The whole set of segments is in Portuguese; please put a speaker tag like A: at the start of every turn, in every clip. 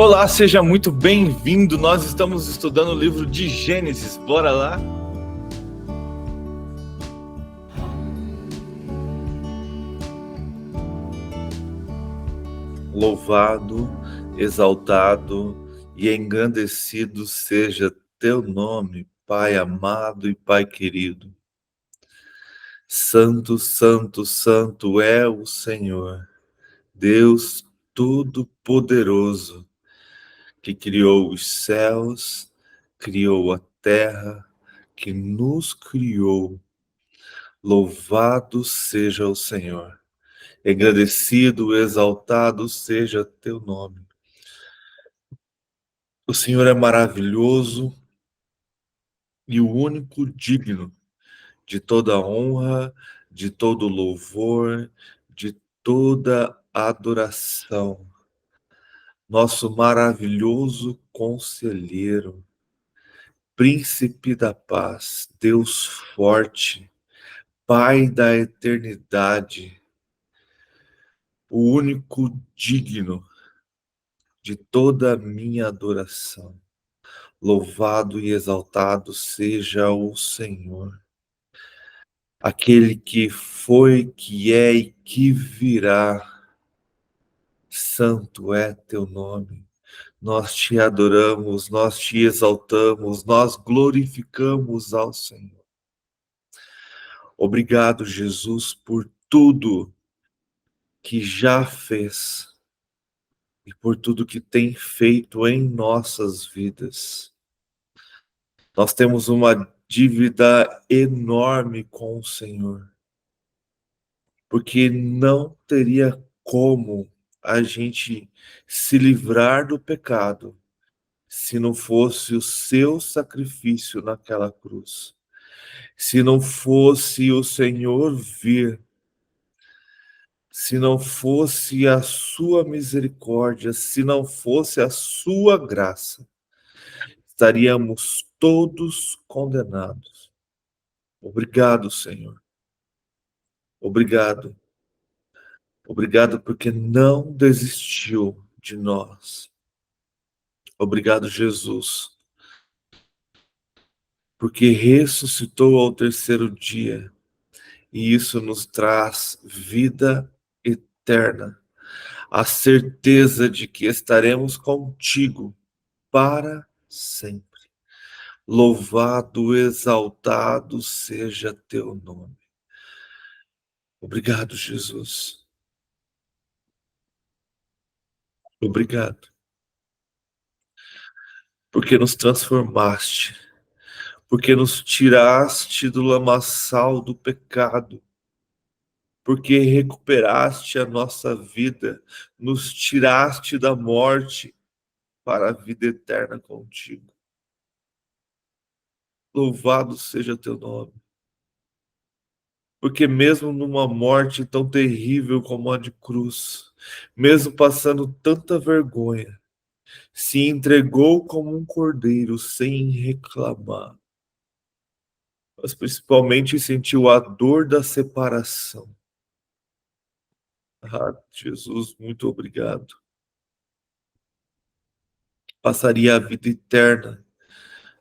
A: Olá, seja muito bem-vindo. Nós estamos estudando o livro de Gênesis. Bora lá? Louvado, exaltado e engrandecido seja teu nome, Pai amado e Pai querido. Santo, santo, santo é o Senhor, Deus Todo-Poderoso, que criou os céus, criou a terra, que nos criou. Louvado seja o Senhor, engrandecido, exaltado seja teu nome. O Senhor é maravilhoso e o único digno de toda honra, de todo louvor, de toda adoração. Nosso maravilhoso conselheiro, príncipe da paz, Deus forte, Pai da eternidade, o único digno de toda a minha adoração. Louvado e exaltado seja o Senhor, aquele que foi, que é e que virá. Santo é teu nome. Nós te adoramos, nós te exaltamos, nós glorificamos ao Senhor. Obrigado, Jesus, por tudo que já fez e por tudo que tem feito em nossas vidas. Nós temos uma dívida enorme com o Senhor, porque não teria como a gente se livrar do pecado se não fosse o seu sacrifício naquela cruz. Se não fosse o Senhor vir, se não fosse a sua misericórdia, se não fosse a sua graça, estaríamos todos condenados. Obrigado, Senhor. Obrigado. Obrigado porque não desistiu de nós. Obrigado, Jesus, porque ressuscitou ao terceiro dia e isso nos traz vida eterna, a certeza de que estaremos contigo para sempre. Louvado, exaltado seja teu nome. Obrigado, Jesus. Obrigado, porque nos transformaste, porque nos tiraste do lamaçal do pecado, porque recuperaste a nossa vida, nos tiraste da morte para a vida eterna contigo. Louvado seja teu nome. Porque mesmo numa morte tão terrível como a de cruz, mesmo passando tanta vergonha, se entregou como um cordeiro sem reclamar, mas principalmente sentiu a dor da separação. Ah, Jesus, muito obrigado. Passaria a vida eterna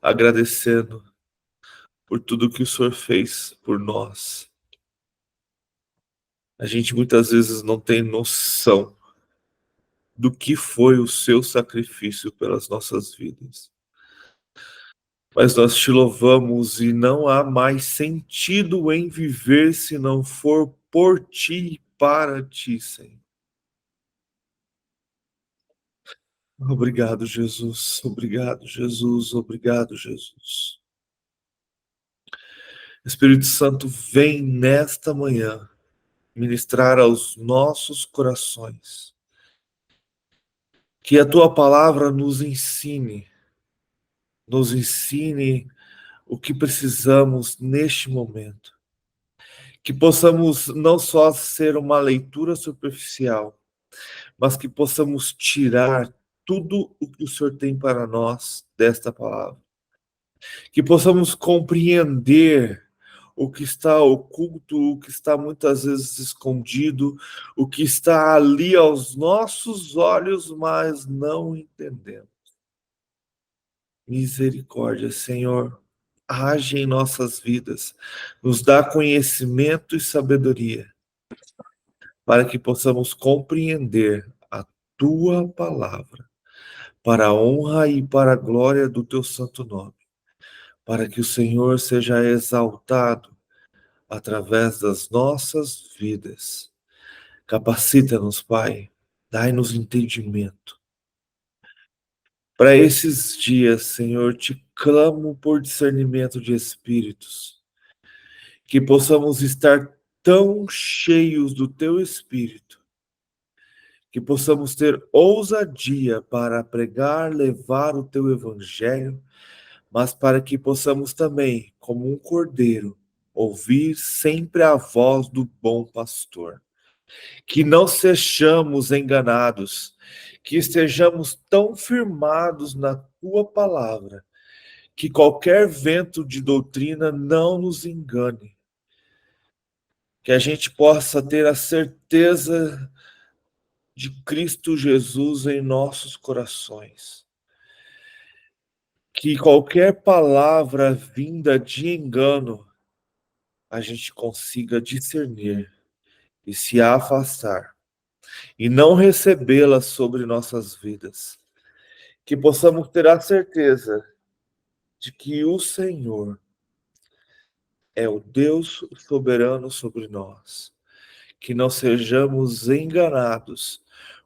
A: agradecendo por tudo que o Senhor fez por nós. A gente muitas vezes não tem noção do que foi o seu sacrifício pelas nossas vidas. Mas nós te louvamos e não há mais sentido em viver se não for por ti e para ti, Senhor. Obrigado, Jesus. Obrigado, Jesus. Obrigado, Jesus. Espírito Santo, vem nesta manhã ministrar aos nossos corações. Que a tua palavra nos ensine o que precisamos neste momento. Que possamos não só ser uma leitura superficial, mas que possamos tirar tudo o que o Senhor tem para nós desta palavra. Que possamos compreender o que está oculto, o que está muitas vezes escondido, o que está ali aos nossos olhos, mas não entendemos. Misericórdia, Senhor, age em nossas vidas, nos dá conhecimento e sabedoria, para que possamos compreender a tua palavra, para a honra e para a glória do teu santo nome, para que o Senhor seja exaltado através das nossas vidas. Capacita-nos, Pai, dai-nos entendimento. Para esses dias, Senhor, te clamo por discernimento de espíritos, que possamos estar tão cheios do teu espírito, que possamos ter ousadia para pregar, levar o teu evangelho, mas para que possamos também, como um cordeiro, ouvir sempre a voz do bom pastor. Que não sejamos enganados, que estejamos tão firmados na tua palavra, que qualquer vento de doutrina não nos engane, que a gente possa ter a certeza de Cristo Jesus em nossos corações, que qualquer palavra vinda de engano a gente consiga discernir e se afastar e não recebê-la sobre nossas vidas. Que possamos ter a certeza de que o Senhor é o Deus soberano sobre nós. Que não sejamos enganados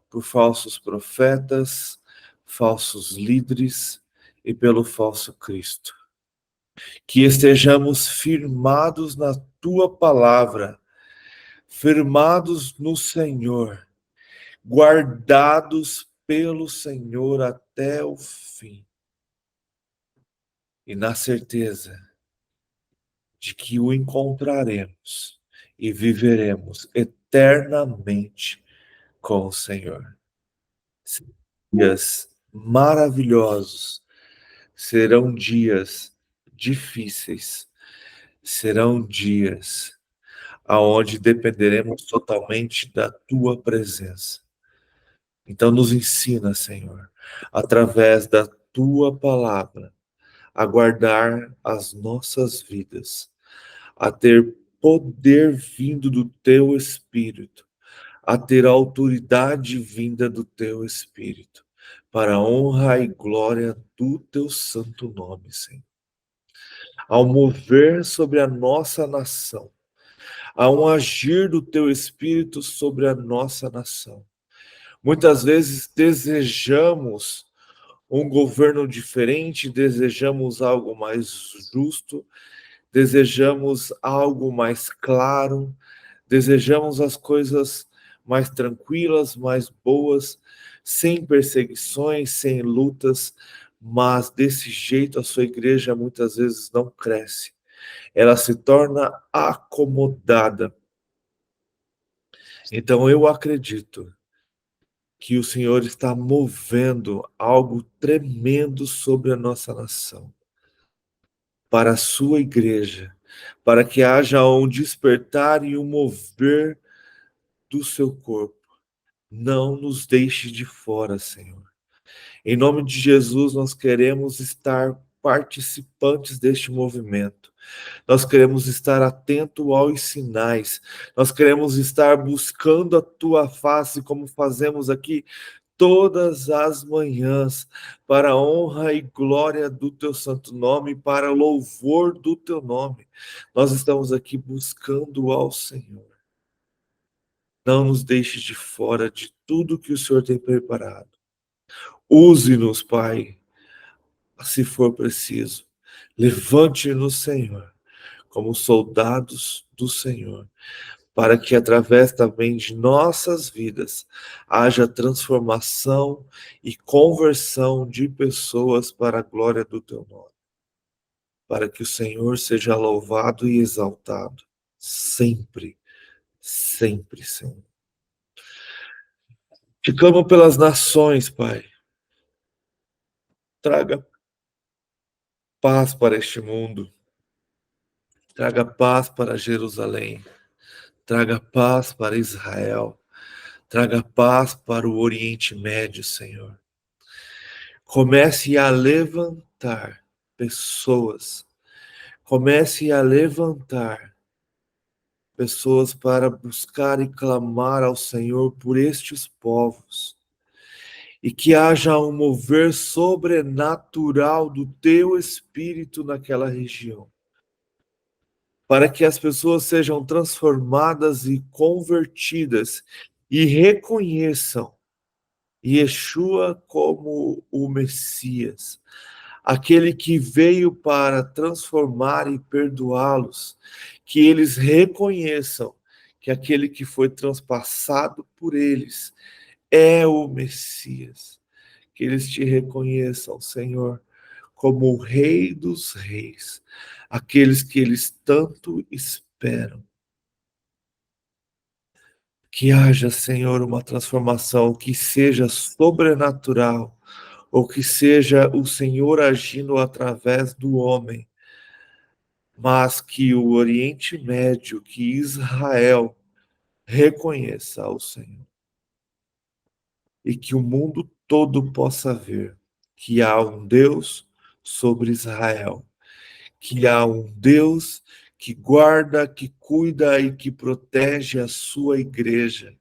A: por falsos profetas, falsos líderes e pelo falso Cristo. Que estejamos firmados na tua palavra, firmados no Senhor, guardados pelo Senhor até o fim. E na certeza de que o encontraremos e viveremos eternamente com o Senhor. Dias maravilhosos, serão dias difíceis, serão dias aonde dependeremos totalmente da tua presença. Então nos ensina, Senhor, através da tua palavra, a guardar as nossas vidas, a ter poder vindo do teu Espírito, a ter autoridade vinda do teu Espírito, para a honra e glória do teu santo nome, Senhor. Ao mover sobre a nossa nação, a um agir do teu Espírito sobre a nossa nação. Muitas vezes desejamos um governo diferente, desejamos algo mais justo, desejamos algo mais claro, desejamos as coisas mais tranquilas, mais boas, sem perseguições, sem lutas, mas desse jeito a sua igreja muitas vezes não cresce. Ela se torna acomodada. Então eu acredito que o Senhor está movendo algo tremendo sobre a nossa nação, para a sua igreja, para que haja um despertar e um mover do seu corpo. Não nos deixe de fora, Senhor. Em nome de Jesus, nós queremos estar participantes deste movimento. Nós queremos estar atento aos sinais. Nós queremos estar buscando a tua face, como fazemos aqui todas as manhãs, para a honra e glória do teu santo nome, para o louvor do teu nome. Nós estamos aqui buscando ao Senhor. Não nos deixe de fora de tudo que o Senhor tem preparado. Use-nos, Pai, se for preciso. Levante-nos, Senhor, como soldados do Senhor, para que através também de nossas vidas haja transformação e conversão de pessoas para a glória do teu nome. Para que o Senhor seja louvado e exaltado sempre, sempre, Senhor. Te clamo pelas nações, Pai. Traga paz para este mundo. Traga paz para Jerusalém. Traga paz para Israel. Traga paz para o Oriente Médio, Senhor. Comece a levantar pessoas. Comece a levantar pessoas para buscar e clamar ao Senhor por estes povos. E que haja um mover sobrenatural do teu espírito naquela região, para que as pessoas sejam transformadas e convertidas e reconheçam Yeshua como o Messias, aquele que veio para transformar e perdoá-los, que eles reconheçam que aquele que foi transpassado por eles é o Messias, que eles te reconheçam, Senhor, como o Rei dos Reis, aqueles que eles tanto esperam. Que haja, Senhor, uma transformação que seja sobrenatural, ou que seja o Senhor agindo através do homem, mas que o Oriente Médio, que Israel reconheça ao Senhor e que o mundo todo possa ver que há um Deus sobre Israel, que há um Deus que guarda, que cuida e que protege a sua igreja,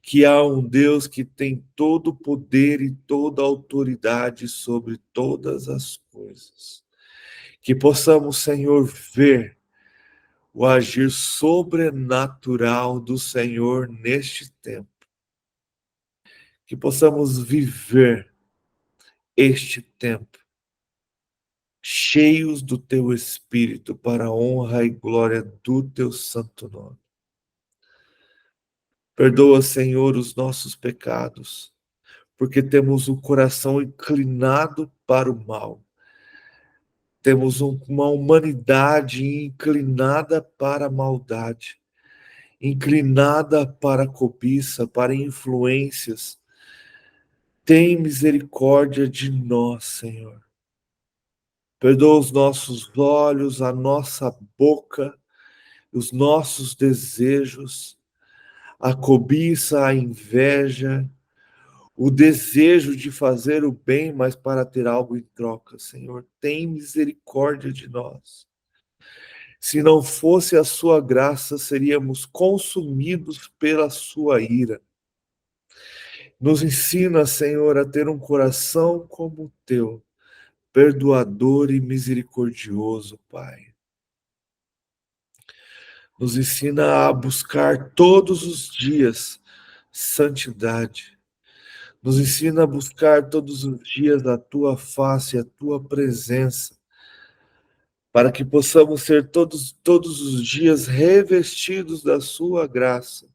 A: que há um Deus que tem todo o poder e toda a autoridade sobre todas as coisas. Que possamos, Senhor, ver o agir sobrenatural do Senhor neste tempo. Que possamos viver este tempo cheios do teu Espírito para a honra e glória do teu santo nome. Perdoa, Senhor, os nossos pecados, porque temos o coração inclinado para o mal. Temos uma humanidade inclinada para a maldade, inclinada para a cobiça, para influências. Tem misericórdia de nós, Senhor. Perdoa os nossos olhos, a nossa boca, os nossos desejos, a cobiça, a inveja, o desejo de fazer o bem, mas para ter algo em troca, Senhor. Tem misericórdia de nós. Se não fosse a sua graça, seríamos consumidos pela sua ira. Nos ensina, Senhor, a ter um coração como o teu, perdoador e misericordioso, Pai. Nos ensina a buscar todos os dias santidade. Nos ensina a buscar todos os dias a tua face, a tua presença, para que possamos ser todos os dias revestidos da sua graça,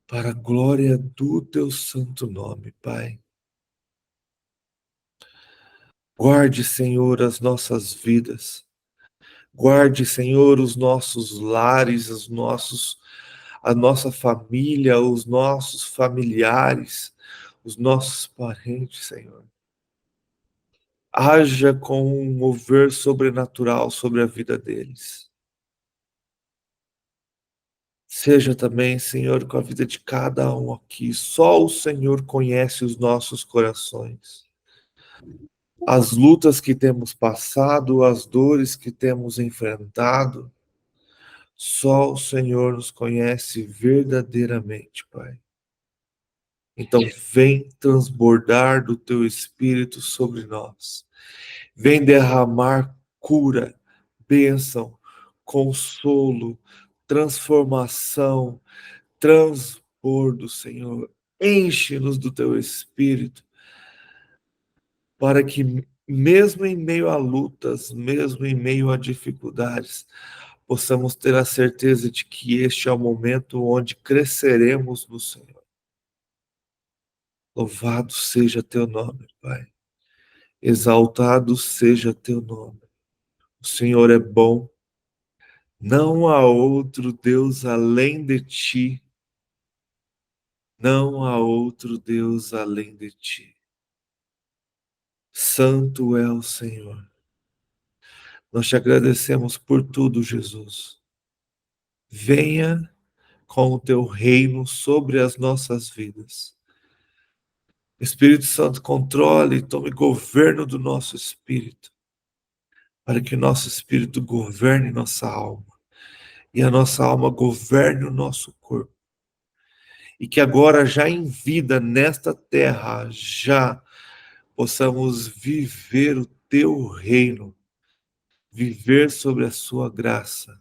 A: para a glória do teu santo nome, Pai. Guarde, Senhor, as nossas vidas. Guarde, Senhor, os nossos lares, a nossa família, os nossos familiares, os nossos parentes, Senhor. Haja com um mover sobrenatural sobre a vida deles. Seja também, Senhor, com a vida de cada um aqui. Só o Senhor conhece os nossos corações. As lutas que temos passado, as dores que temos enfrentado, só o Senhor nos conhece verdadeiramente, Pai. Então, vem transbordar do teu Espírito sobre nós. Vem derramar cura, bênção, consolo, transformação, transbordo, Senhor. Enche-nos do teu Espírito, para que, mesmo em meio a lutas, mesmo em meio a dificuldades, possamos ter a certeza de que este é o momento onde cresceremos no Senhor. Louvado seja teu nome, Pai. Exaltado seja teu nome. O Senhor é bom. Não há outro Deus além de ti. Não há outro Deus além de ti. Santo é o Senhor. Nós te agradecemos por tudo, Jesus. Venha com o teu reino sobre as nossas vidas. Espírito Santo, controle e tome governo do nosso espírito, para que nosso espírito governe nossa alma e a nossa alma governe o nosso corpo. E que agora, já em vida nesta terra, já possamos viver o teu reino, viver sobre a sua graça,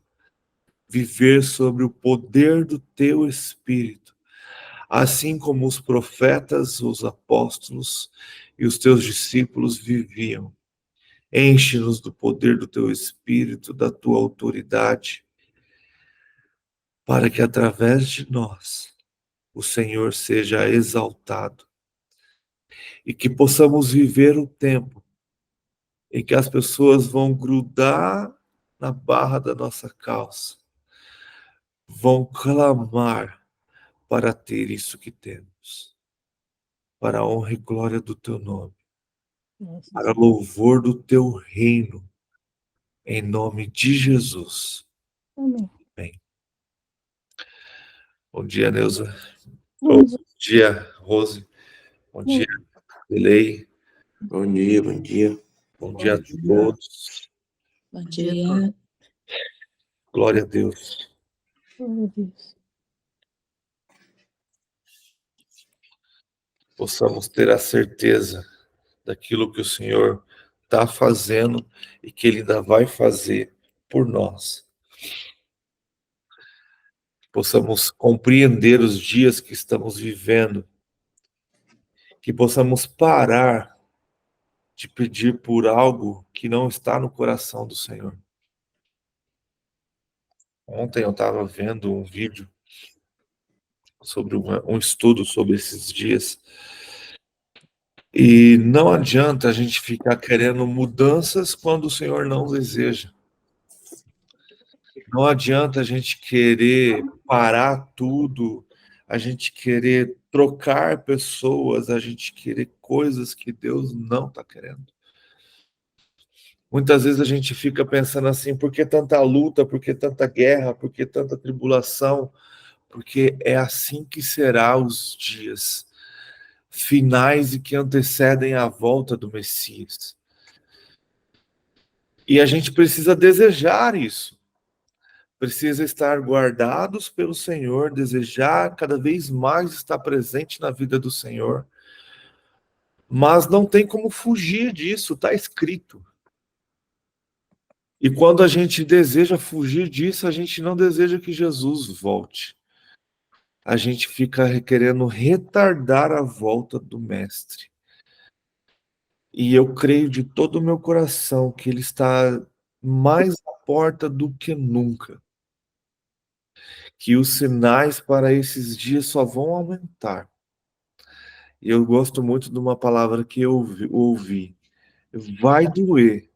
A: viver sobre o poder do teu Espírito, assim como os profetas, os apóstolos e os teus discípulos viviam. Enche-nos do poder do teu Espírito, da tua autoridade, para que através de nós o Senhor seja exaltado e que possamos viver o tempo em que as pessoas vão grudar na barra da nossa calça, vão clamar para ter isso que temos, para a honra e glória do teu nome, para louvor do teu reino, em nome de Jesus.
B: Amém.
A: Amém. Bom dia, Neuza.
B: Bom dia.
A: Bom dia, Rose. Bom dia, Delei.
C: Bom dia, bom dia.
A: Bom dia a todos.
B: Bom dia.
A: Glória a Deus.
B: Glória a Deus.
A: Possamos ter a certeza daquilo que o Senhor está fazendo e que Ele ainda vai fazer por nós. Possamos compreender os dias que estamos vivendo, que possamos parar de pedir por algo que não está no coração do Senhor. Ontem eu estava vendo um vídeo sobre um estudo sobre esses dias, e não adianta a gente ficar querendo mudanças quando o Senhor não deseja. Não adianta a gente querer parar tudo, a gente querer trocar pessoas, a gente querer coisas que Deus não está querendo. Muitas vezes a gente fica pensando assim, por que tanta luta, por que tanta guerra, por que tanta tribulação? Porque é assim que será os dias finais e que antecedem a volta do Messias. E a gente precisa desejar isso. Precisa estar guardados pelo Senhor, desejar cada vez mais estar presente na vida do Senhor. Mas não tem como fugir disso, está escrito. E quando a gente deseja fugir disso, a gente não deseja que Jesus volte. A gente fica querendo retardar a volta do Mestre. E eu creio de todo o meu coração que Ele está mais à porta do que nunca. Que os sinais para esses dias só vão aumentar. E eu gosto muito de uma palavra que eu ouvi. Vai doer,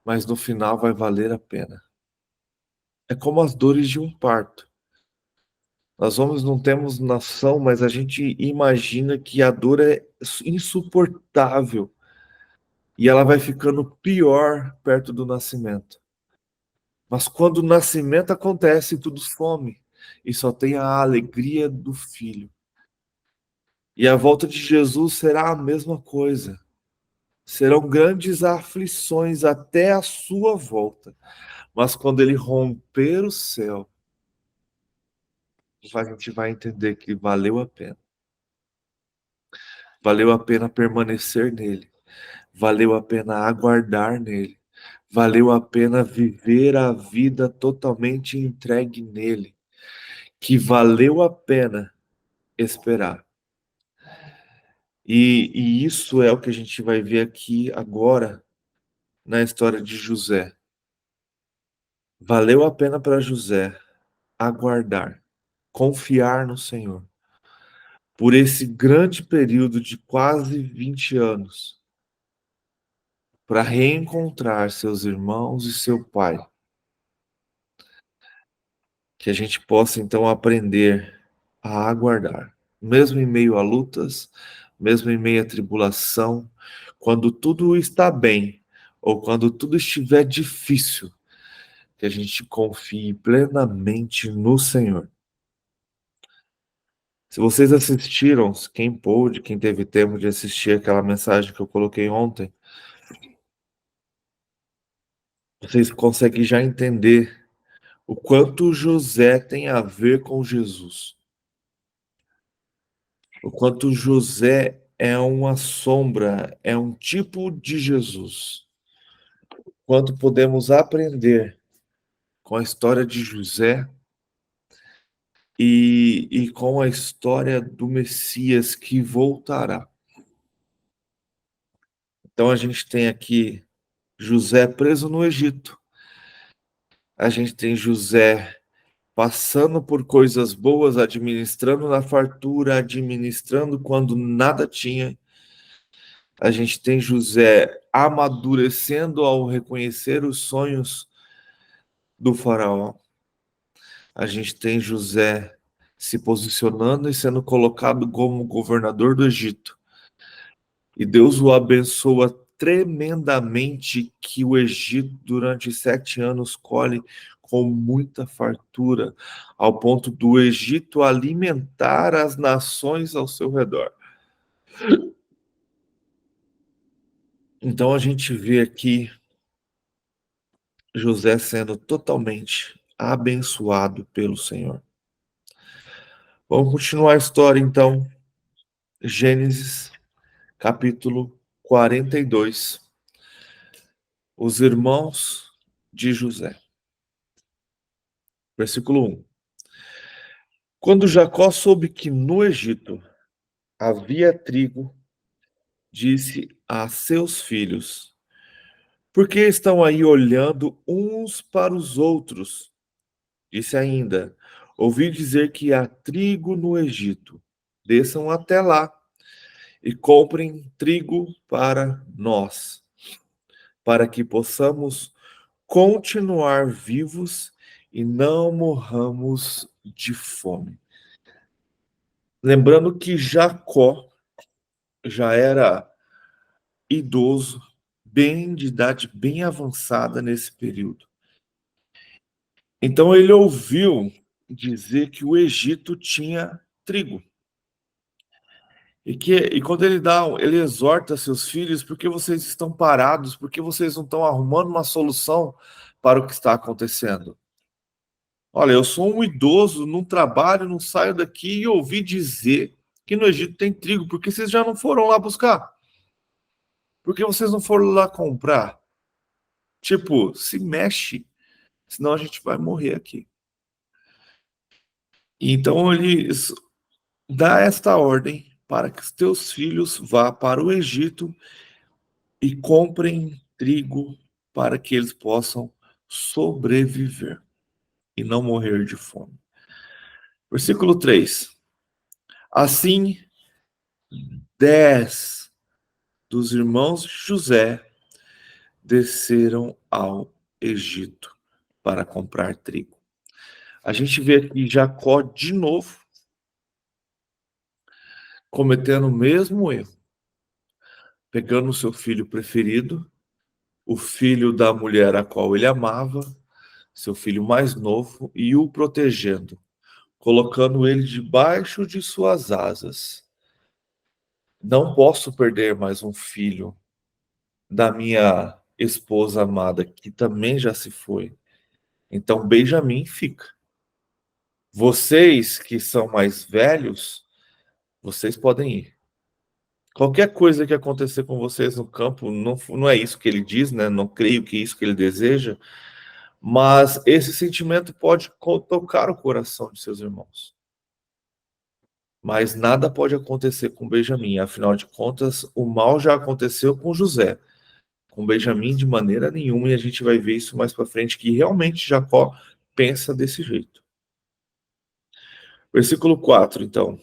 A: mas no final vai valer a pena. É como as dores de um parto. Nós homens não temos noção, mas a gente imagina que a dor é insuportável. E ela vai ficando pior perto do nascimento. Mas quando o nascimento acontece, tudo some. E só tem a alegria do filho. E a volta de Jesus será a mesma coisa. Serão grandes aflições até a sua volta. Mas quando ele romper o céu, a gente vai entender que valeu a pena. Valeu a pena permanecer nele. Valeu a pena aguardar nele. Valeu a pena viver a vida totalmente entregue nele. Que valeu a pena esperar. E isso é o que a gente vai ver aqui agora na história de José. Valeu a pena para José aguardar, confiar no Senhor. Por esse grande período de quase 20 anos, para reencontrar seus irmãos e seu pai. Que a gente possa então aprender a aguardar, mesmo em meio a lutas, mesmo em meio à tribulação, quando tudo está bem, ou quando tudo estiver difícil, que a gente confie plenamente no Senhor. Se vocês assistiram, quem pôde, quem teve tempo de assistir aquela mensagem que eu coloquei ontem, vocês conseguem já entender o quanto José tem a ver com Jesus. O quanto José é uma sombra, é um tipo de Jesus. Quanto podemos aprender com a história de José e com a história do Messias que voltará. Então a gente tem aqui José preso no Egito. A gente tem José passando por coisas boas, administrando na fartura, administrando quando nada tinha. A gente tem José amadurecendo ao reconhecer os sonhos do faraó. A gente tem José se posicionando e sendo colocado como governador do Egito. E Deus o abençoa tremendamente, que o Egito, durante 7 anos, colhe com muita fartura, ao ponto do Egito alimentar as nações ao seu redor. Então a gente vê aqui José sendo totalmente abençoado pelo Senhor. Vamos continuar a história, então. Gênesis, capítulo 42. Os irmãos de José. Versículo 1. Quando Jacó soube que no Egito havia trigo, disse a seus filhos: por que estão aí olhando uns para os outros? Disse ainda: ouvi dizer que há trigo no Egito. Desçam até lá e comprem trigo para nós, para que possamos continuar vivos e não morramos de fome. Lembrando que Jacó já era idoso, bem de idade bem avançada nesse período. Então ele ouviu dizer que o Egito tinha trigo. E quando ele exorta seus filhos: por que vocês estão parados? Por que vocês não estão arrumando uma solução para o que está acontecendo? Olha, eu sou um idoso, não trabalho, não saio daqui e ouvi dizer que no Egito tem trigo. Por que vocês já não foram lá buscar? Por que vocês não foram lá comprar? Tipo, se mexe, senão a gente vai morrer aqui. Então ele dá esta ordem para que os teus filhos vá para o Egito e comprem trigo para que eles possam sobreviver e não morrer de fome. Versículo 3. Assim, 10 dos irmãos de José desceram ao Egito para comprar trigo. A gente vê aqui Jacó de novo cometendo o mesmo erro, pegando o seu filho preferido, o filho da mulher a qual ele amava, seu filho mais novo, e o protegendo, colocando ele debaixo de suas asas. Não posso perder mais um filho da minha esposa amada, que também já se foi. Então Benjamim fica. Vocês que são mais velhos, vocês podem ir. Qualquer coisa que acontecer com vocês no campo, não é isso que ele diz, né? Não creio que é isso que ele deseja, mas esse sentimento pode tocar o coração de seus irmãos. Mas nada pode acontecer com Benjamim, afinal de contas, o mal já aconteceu com José. Com Benjamim, de maneira nenhuma, e a gente vai ver isso mais para frente, que realmente Jacó pensa desse jeito. Versículo 4, então.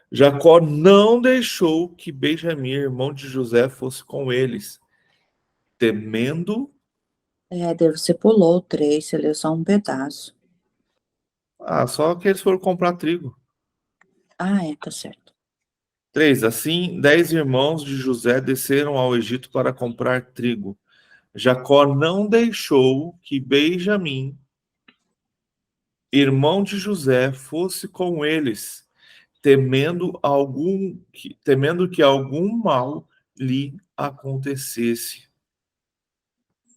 A: Jacó não deixou que Benjamim, irmão de José, fosse com eles, temendo...
B: Você pulou o 3, você leu só um pedaço.
A: só que eles foram comprar trigo.
B: Tá certo.
A: 3. Assim, 10 irmãos de José desceram ao Egito para comprar trigo. Jacó não deixou que Benjamim, irmão de José, fosse com eles, temendo que algum mal lhe acontecesse.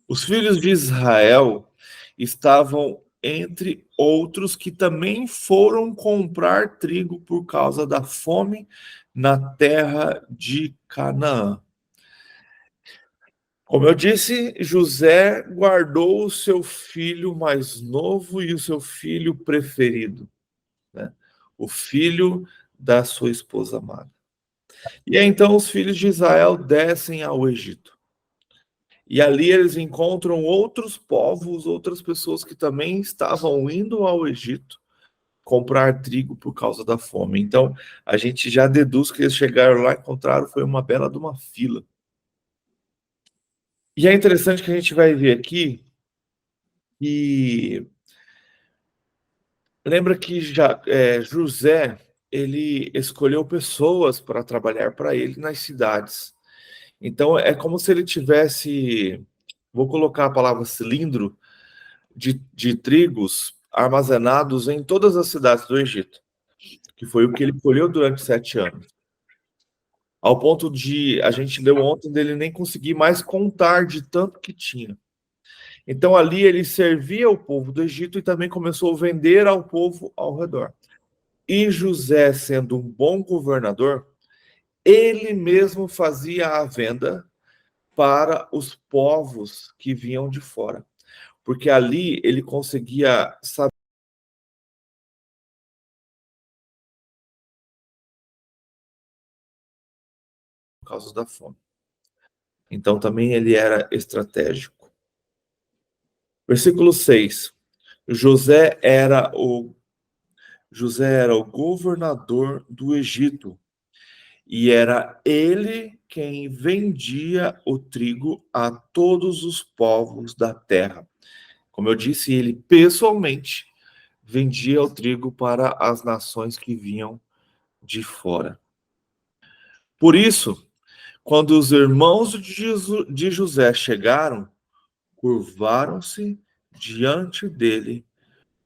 A: Os filhos de Israel estavam entre outros que também foram comprar trigo por causa da fome na terra de Canaã. Como eu disse, José guardou o seu filho mais novo e o seu filho preferido, né? O filho da sua esposa amada. E aí, então os filhos de Israel descem ao Egito. E ali eles encontram outros povos, outras pessoas que também estavam indo ao Egito comprar trigo por causa da fome. Então, a gente já deduz que eles chegaram lá e encontraram, foi uma bela de uma fila. E é interessante que a gente vai ver aqui que lembra que José, ele escolheu pessoas para trabalhar para ele nas cidades. Então, é como se ele tivesse, vou colocar a palavra cilindro, de trigos armazenados em todas as cidades do Egito, que foi o que ele colheu durante 7 anos. Ao ponto de, a gente leu ontem, dele nem conseguir mais contar de tanto que tinha. Então, ali ele servia o povo do Egito e também começou a vender ao povo ao redor. E José, sendo um bom governador, ele mesmo fazia a venda para os povos que vinham de fora. Porque ali ele conseguia saber por causa da fome. Então também ele era estratégico. Versículo 6. José era o governador do Egito, e era ele quem vendia o trigo a todos os povos da terra. Como eu disse, ele pessoalmente vendia o trigo para as nações que vinham de fora. Por isso, quando os irmãos de José chegaram, curvaram-se diante dele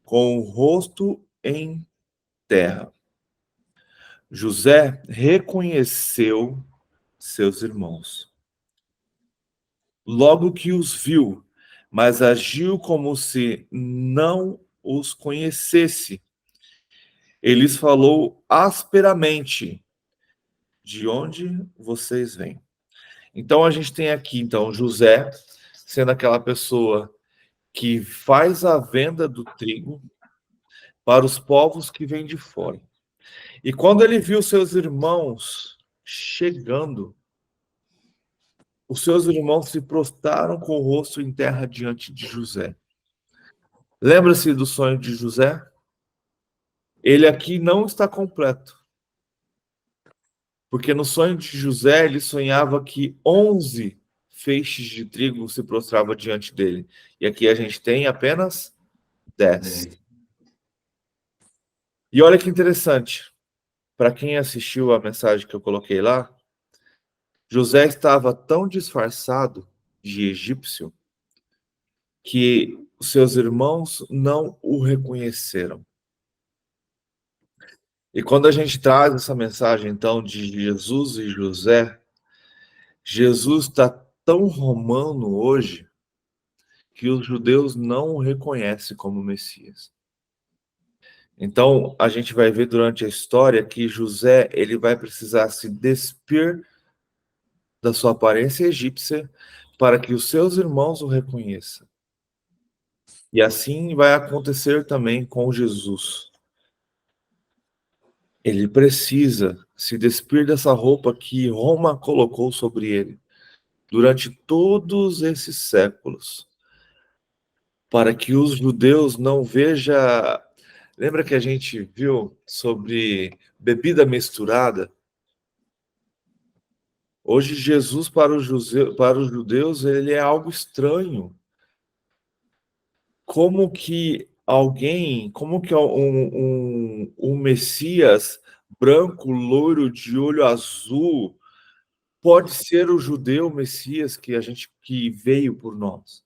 A: com o rosto em terra. José reconheceu seus irmãos. Logo que os viu, mas agiu como se não os conhecesse. Ele falou asperamente: de onde vocês vêm? Então a gente tem aqui José sendo aquela pessoa que faz a venda do trigo para os povos que vêm de fora. E quando ele viu seus irmãos chegando, os seus irmãos se prostraram com o rosto em terra diante de José. Lembra-se do sonho de José? Ele aqui não está completo. Porque no sonho de José, ele sonhava que 11 feixes de trigo se prostravam diante dele. E aqui a gente tem apenas 10. E olha que interessante. Para quem assistiu a mensagem que eu coloquei lá, José estava tão disfarçado de egípcio que seus irmãos não o reconheceram. E quando a gente traz essa mensagem, então, de Jesus e José, Jesus está tão romano hoje que os judeus não o reconhecem como Messias. Então, a gente vai ver durante a história que José ele vai precisar se despir da sua aparência egípcia para que os seus irmãos o reconheçam. E assim vai acontecer também com Jesus. Ele precisa se despir dessa roupa que Roma colocou sobre ele durante todos esses séculos, para que os judeus não vejam. Lembra que a gente viu sobre bebida misturada? Hoje, Jesus, para os judeus, ele é algo estranho. Como que um Messias branco, loiro, de olho azul, pode ser o judeu Messias que veio por nós.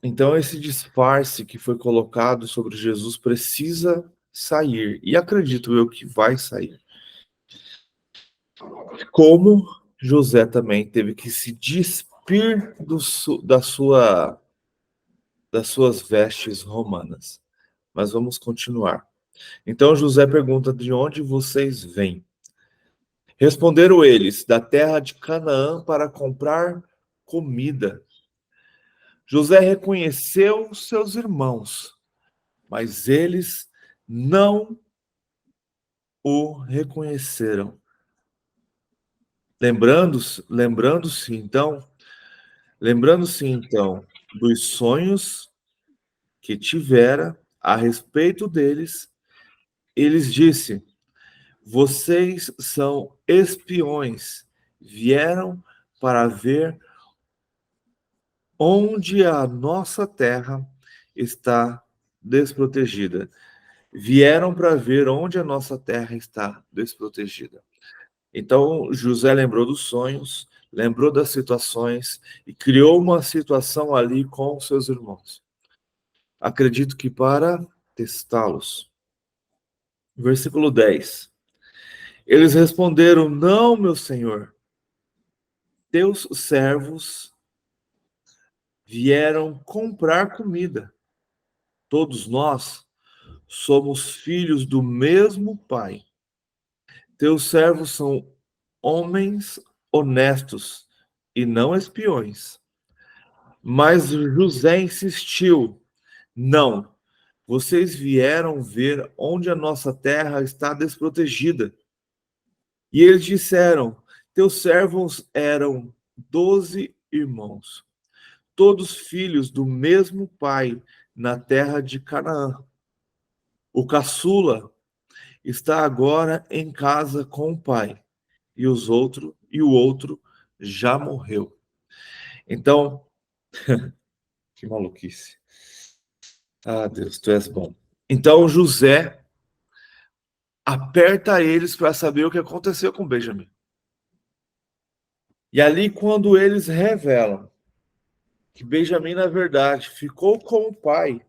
A: Então esse disfarce que foi colocado sobre Jesus precisa sair, e acredito eu que vai sair. Como José também teve que se despir das suas vestes romanas. Mas vamos continuar. Então José pergunta: de onde vocês vêm? Responderam eles: da terra de Canaã, para comprar comida. José reconheceu seus irmãos, mas eles não o reconheceram. Lembrando-se então dos sonhos que tivera a respeito deles, eles disse: vocês são espiões, vieram para ver onde a nossa terra está desprotegida. Vieram para ver onde a nossa terra está desprotegida. Então, José lembrou dos sonhos, lembrou das situações e criou uma situação ali com seus irmãos. Acredito que para testá-los. Versículo 10. Eles responderam: não, meu senhor, teus servos vieram comprar comida. Todos nós somos filhos do mesmo pai. Teus servos são homens honestos e não espiões. Mas José insistiu: não, vocês vieram ver onde a nossa terra está desprotegida. E eles disseram: teus servos eram 12 irmãos, todos filhos do mesmo pai na terra de Canaã. O caçula está agora em casa com o pai, e o outro já morreu. Então, que maluquice. Ah, Deus, tu és bom. Então José aperta eles para saber o que aconteceu com Benjamim. E ali, quando eles revelam que Benjamim, na verdade, ficou com o pai,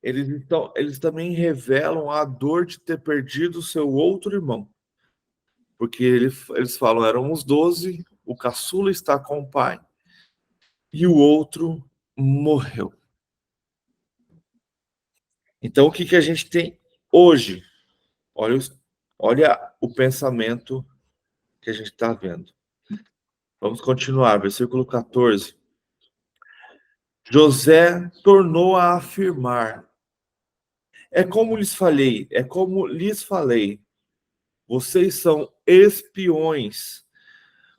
A: eles também revelam a dor de ter perdido seu outro irmão. Porque eles falam: éramos 12, o caçula está com o pai, e o outro morreu. Então, o que a gente tem hoje? Olha o pensamento que a gente está vendo. Vamos continuar, versículo 14. José tornou a afirmar: é como lhes falei, vocês são espiões,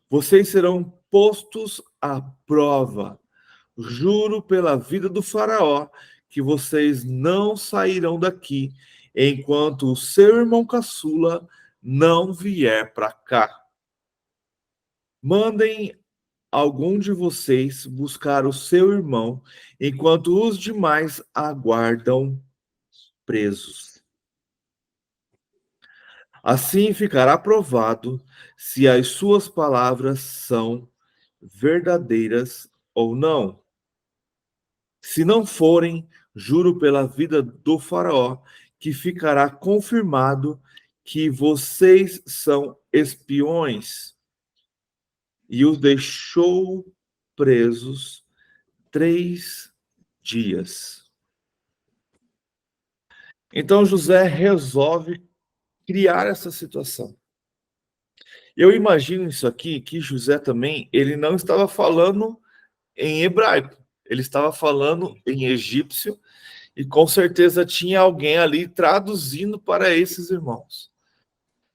A: vocês serão postos à prova. Juro pela vida do faraó que vocês não sairão daqui enquanto o seu irmão caçula não vier para cá. Mandem algum de vocês buscar o seu irmão enquanto os demais aguardam presos. Assim ficará provado se as suas palavras são verdadeiras ou não. Se não forem, juro pela vida do faraó que ficará confirmado que vocês são espiões. E os deixou presos 3 dias. Então José resolve criar essa situação. Eu imagino isso aqui, que José também, ele não estava falando em hebraico, ele estava falando em egípcio, e com certeza tinha alguém ali traduzindo para esses irmãos.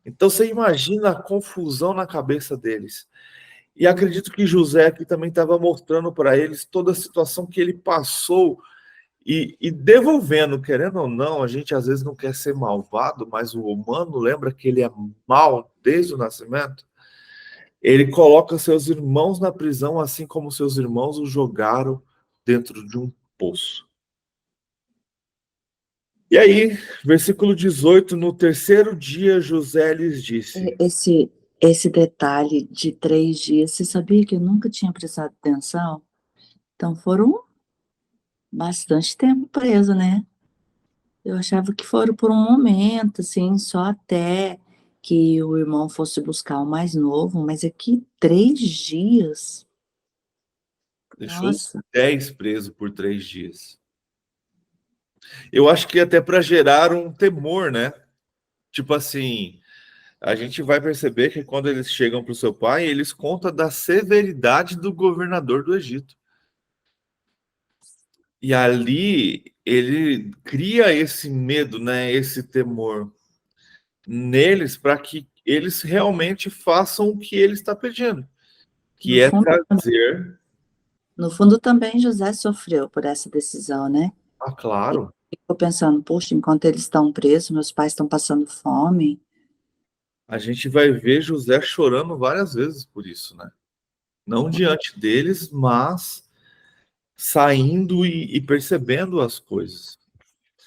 A: Então você imagina a confusão na cabeça deles. E acredito que José aqui também estava mostrando para eles toda a situação que ele passou e devolvendo, querendo ou não, a gente às vezes não quer ser malvado, mas o humano lembra que ele é mal desde o nascimento. Ele coloca seus irmãos na prisão, assim como seus irmãos o jogaram dentro de um poço. E aí, versículo 18, no terceiro dia José lhes disse.
B: Esse detalhe de 3 dias, você sabia que eu nunca tinha prestado atenção? Então foram bastante tempo preso, né? Eu achava que foram por um momento, assim, só até que o irmão fosse buscar o mais novo, mas aqui 3 dias.
A: Deixou os
B: Nossa,
A: 10 presos por 3 dias. Eu acho que até para gerar um temor, né? Tipo assim, a gente vai perceber que quando eles chegam para o seu pai, eles contam da severidade do governador do Egito. E ali ele cria esse medo, né? Esse temor neles para que eles realmente façam o que ele está pedindo,
B: no
A: que é
B: fundo
A: trazer.
B: no fundo também José sofreu por essa decisão, né?
A: Ah, claro.
B: Ficou pensando: "Poxa, enquanto eles estão presos, meus pais estão passando fome".
A: A gente vai ver José chorando várias vezes por isso, né? Não diante deles, mas saindo e percebendo as coisas.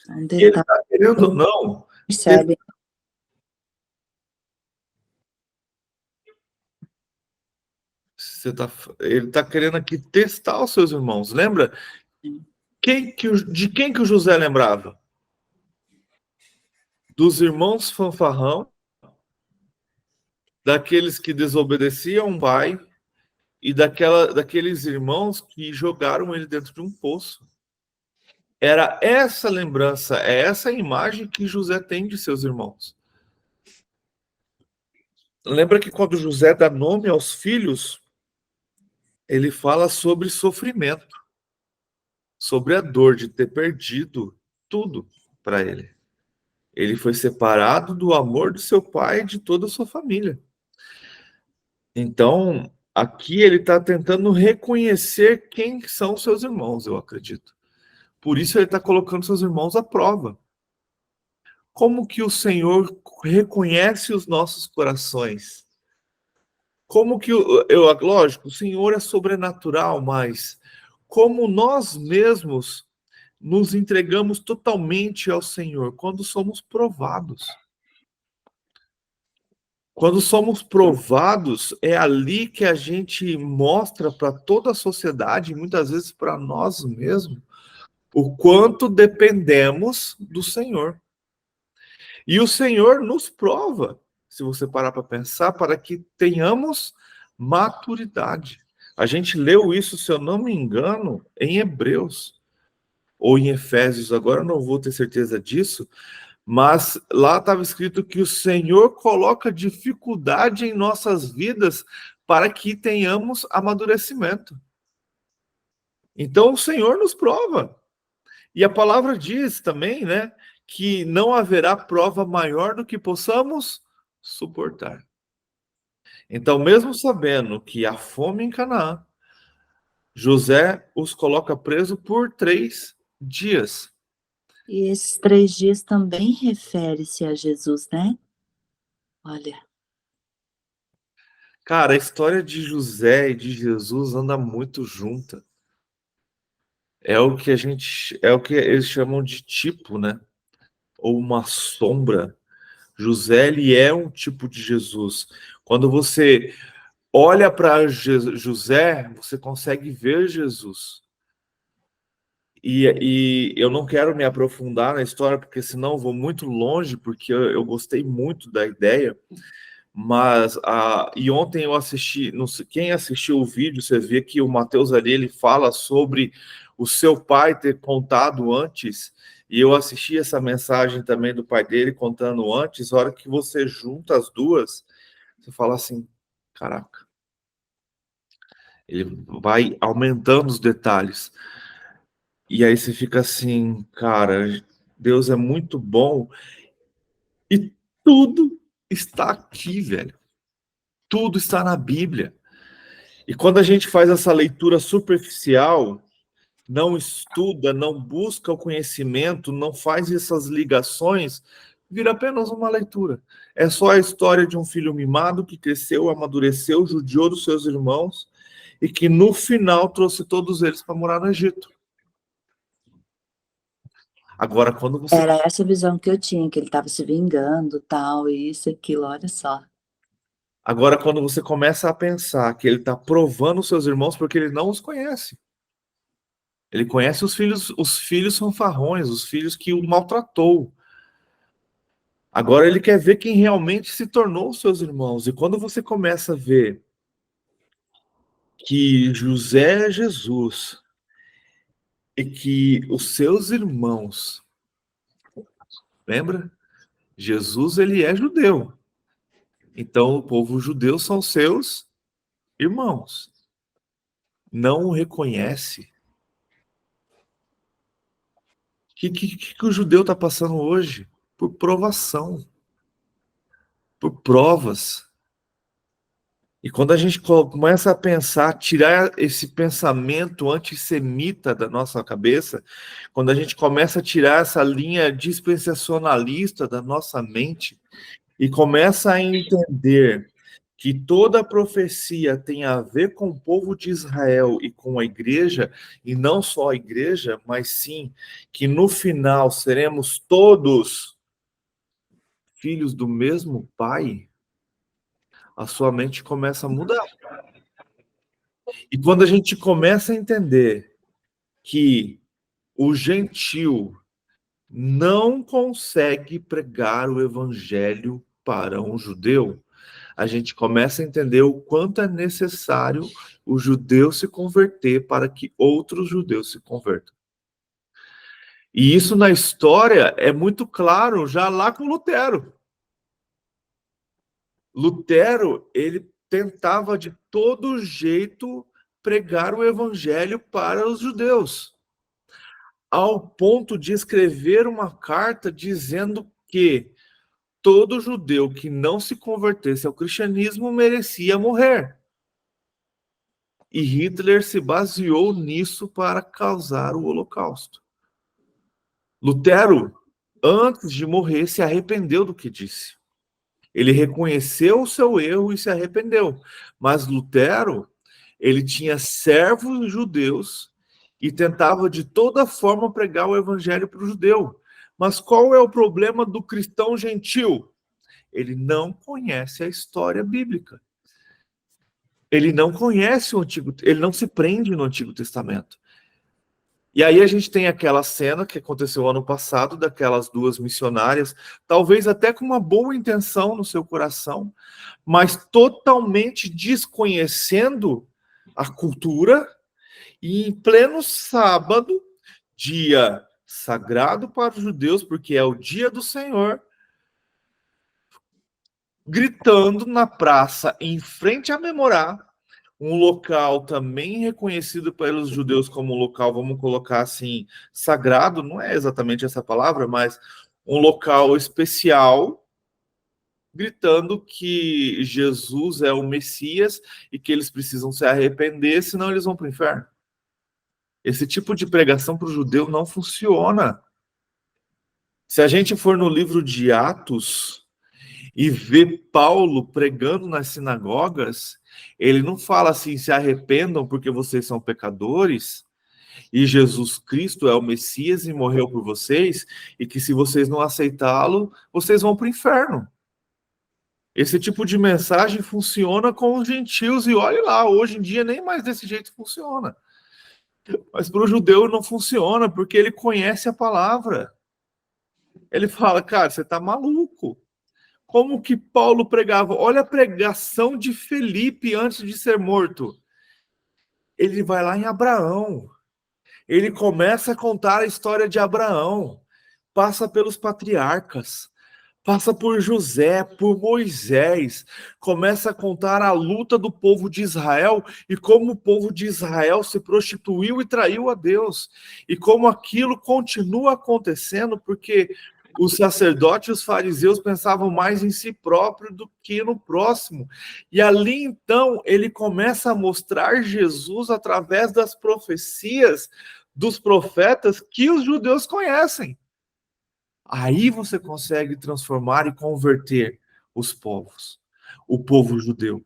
B: É um
A: E ele
B: detalhe
A: está
B: que
A: querendo ou
B: não
A: não,
B: percebe.
A: ele está querendo aqui testar os seus irmãos. Lembra? De quem que o José lembrava? Dos irmãos fanfarrão, daqueles que desobedeciam o pai e daqueles irmãos que jogaram ele dentro de um poço. Era essa lembrança, é essa imagem que José tem de seus irmãos. Lembra que quando José dá nome aos filhos, ele fala sobre sofrimento, sobre a dor de ter perdido tudo para ele. Ele foi separado do amor de seu pai e de toda a sua família. Então, aqui ele está tentando reconhecer quem são seus irmãos, eu acredito. Por isso ele está colocando seus irmãos à prova. Como que o Senhor reconhece os nossos corações? Como que lógico, o Senhor é sobrenatural, mas como nós mesmos nos entregamos totalmente ao Senhor quando somos provados. Quando somos provados, é ali que a gente mostra para toda a sociedade, muitas vezes para nós mesmos, o quanto dependemos do Senhor. E o Senhor nos prova, se você parar para pensar, para que tenhamos maturidade. A gente leu isso, se eu não me engano, em Hebreus ou em Efésios, agora eu não vou ter certeza disso, mas lá estava escrito que o Senhor coloca dificuldade em nossas vidas para que tenhamos amadurecimento. Então o Senhor nos prova. E a palavra diz também, né, que não haverá prova maior do que possamos suportar. Então, mesmo sabendo que há fome em Canaã, José os coloca preso por 3 dias.
B: E esses 3 dias também refere-se a Jesus, né? Olha,
A: Cara, a história de José e de Jesus anda muito junta. É o que eles chamam de tipo, né? Ou uma sombra. José, ele é um tipo de Jesus. Quando você olha para José, você consegue ver Jesus. E eu não quero me aprofundar na história, porque senão eu vou muito longe, porque eu gostei muito da ideia. Mas e ontem eu assisti, não sei, quem assistiu o vídeo, você vê que o Mateus ali ele fala sobre o seu pai ter contado antes, e eu assisti essa mensagem também do pai dele contando antes. A hora que você junta as duas, você fala assim: caraca, ele vai aumentando os detalhes. E aí você fica assim, cara, Deus é muito bom e tudo está aqui, velho. Tudo está na Bíblia. E quando a gente faz essa leitura superficial, não estuda, não busca o conhecimento, não faz essas ligações, vira apenas uma leitura. É só a história de um filho mimado que cresceu, amadureceu, judiou dos seus irmãos e que no final trouxe todos eles para morar no Egito. Agora, quando você
B: Era essa visão que eu tinha, que ele estava se vingando, tal, isso, aquilo, olha só.
A: Agora, quando você começa a pensar que ele está provando os seus irmãos porque ele não os conhece. Ele conhece os filhos fanfarrões, os filhos que o maltratou. Agora ele quer ver quem realmente se tornou os seus irmãos. E quando você começa a ver que José é Jesus e que os seus irmãos, lembra? Jesus, ele é judeu. Então o povo judeu são seus irmãos. Não o reconhece. O que o judeu está passando hoje? Por provação, por provas. E quando a gente começa a pensar, tirar esse pensamento antissemita da nossa cabeça, quando a gente começa a tirar essa linha dispensacionalista da nossa mente e começa a entender que toda profecia tem a ver com o povo de Israel e com a igreja, e não só a igreja, mas sim que no final seremos todos filhos do mesmo Pai, a sua mente começa a mudar. E quando a gente começa a entender que o gentil não consegue pregar o evangelho para um judeu, a gente começa a entender o quanto é necessário o judeu se converter para que outros judeus se convertam. E isso na história é muito claro já lá com Lutero. Lutero, ele tentava de todo jeito pregar o evangelho para os judeus, ao ponto de escrever uma carta dizendo que todo judeu que não se convertesse ao cristianismo merecia morrer. E Hitler se baseou nisso para causar o Holocausto. Lutero, antes de morrer, se arrependeu do que disse. Ele reconheceu o seu erro e se arrependeu. Mas Lutero, ele tinha servos judeus e tentava de toda forma pregar o evangelho para o judeu. Mas qual é o problema do cristão gentil? Ele não conhece a história bíblica. Ele não conhece o Antigo, ele não se prende no Antigo Testamento. E aí a gente tem aquela cena que aconteceu ano passado, daquelas duas missionárias, talvez até com uma boa intenção no seu coração, mas totalmente desconhecendo a cultura, e em pleno sábado, dia sagrado para os judeus, porque é o dia do Senhor, gritando na praça, em frente a Memorá, um local também reconhecido pelos judeus como um local, vamos colocar assim, sagrado, não é exatamente essa palavra, mas um local especial, gritando que Jesus é o Messias e que eles precisam se arrepender, senão eles vão para o inferno. Esse tipo de pregação para o judeu não funciona. Se a gente for no livro de Atos e ver Paulo pregando nas sinagogas, ele não fala assim, se arrependam porque vocês são pecadores, e Jesus Cristo é o Messias e morreu por vocês, e que se vocês não aceitá-lo, vocês vão para o inferno. Esse tipo de mensagem funciona com os gentios, e olhe lá, hoje em dia nem mais desse jeito funciona. Mas para o judeu não funciona, porque ele conhece a palavra. Ele fala, cara, você está maluco. Como que Paulo pregava? Olha a pregação de Felipe antes de ser morto. Ele vai lá em Abraão. Ele começa a contar a história de Abraão. Passa pelos patriarcas. Passa por José, por Moisés. Começa a contar a luta do povo de Israel e como o povo de Israel se prostituiu e traiu a Deus. E como aquilo continua acontecendo porque os sacerdotes e os fariseus pensavam mais em si próprio do que no próximo. E ali, então, ele começa a mostrar Jesus através das profecias dos profetas que os judeus conhecem. Aí você consegue transformar e converter os povos, o povo judeu.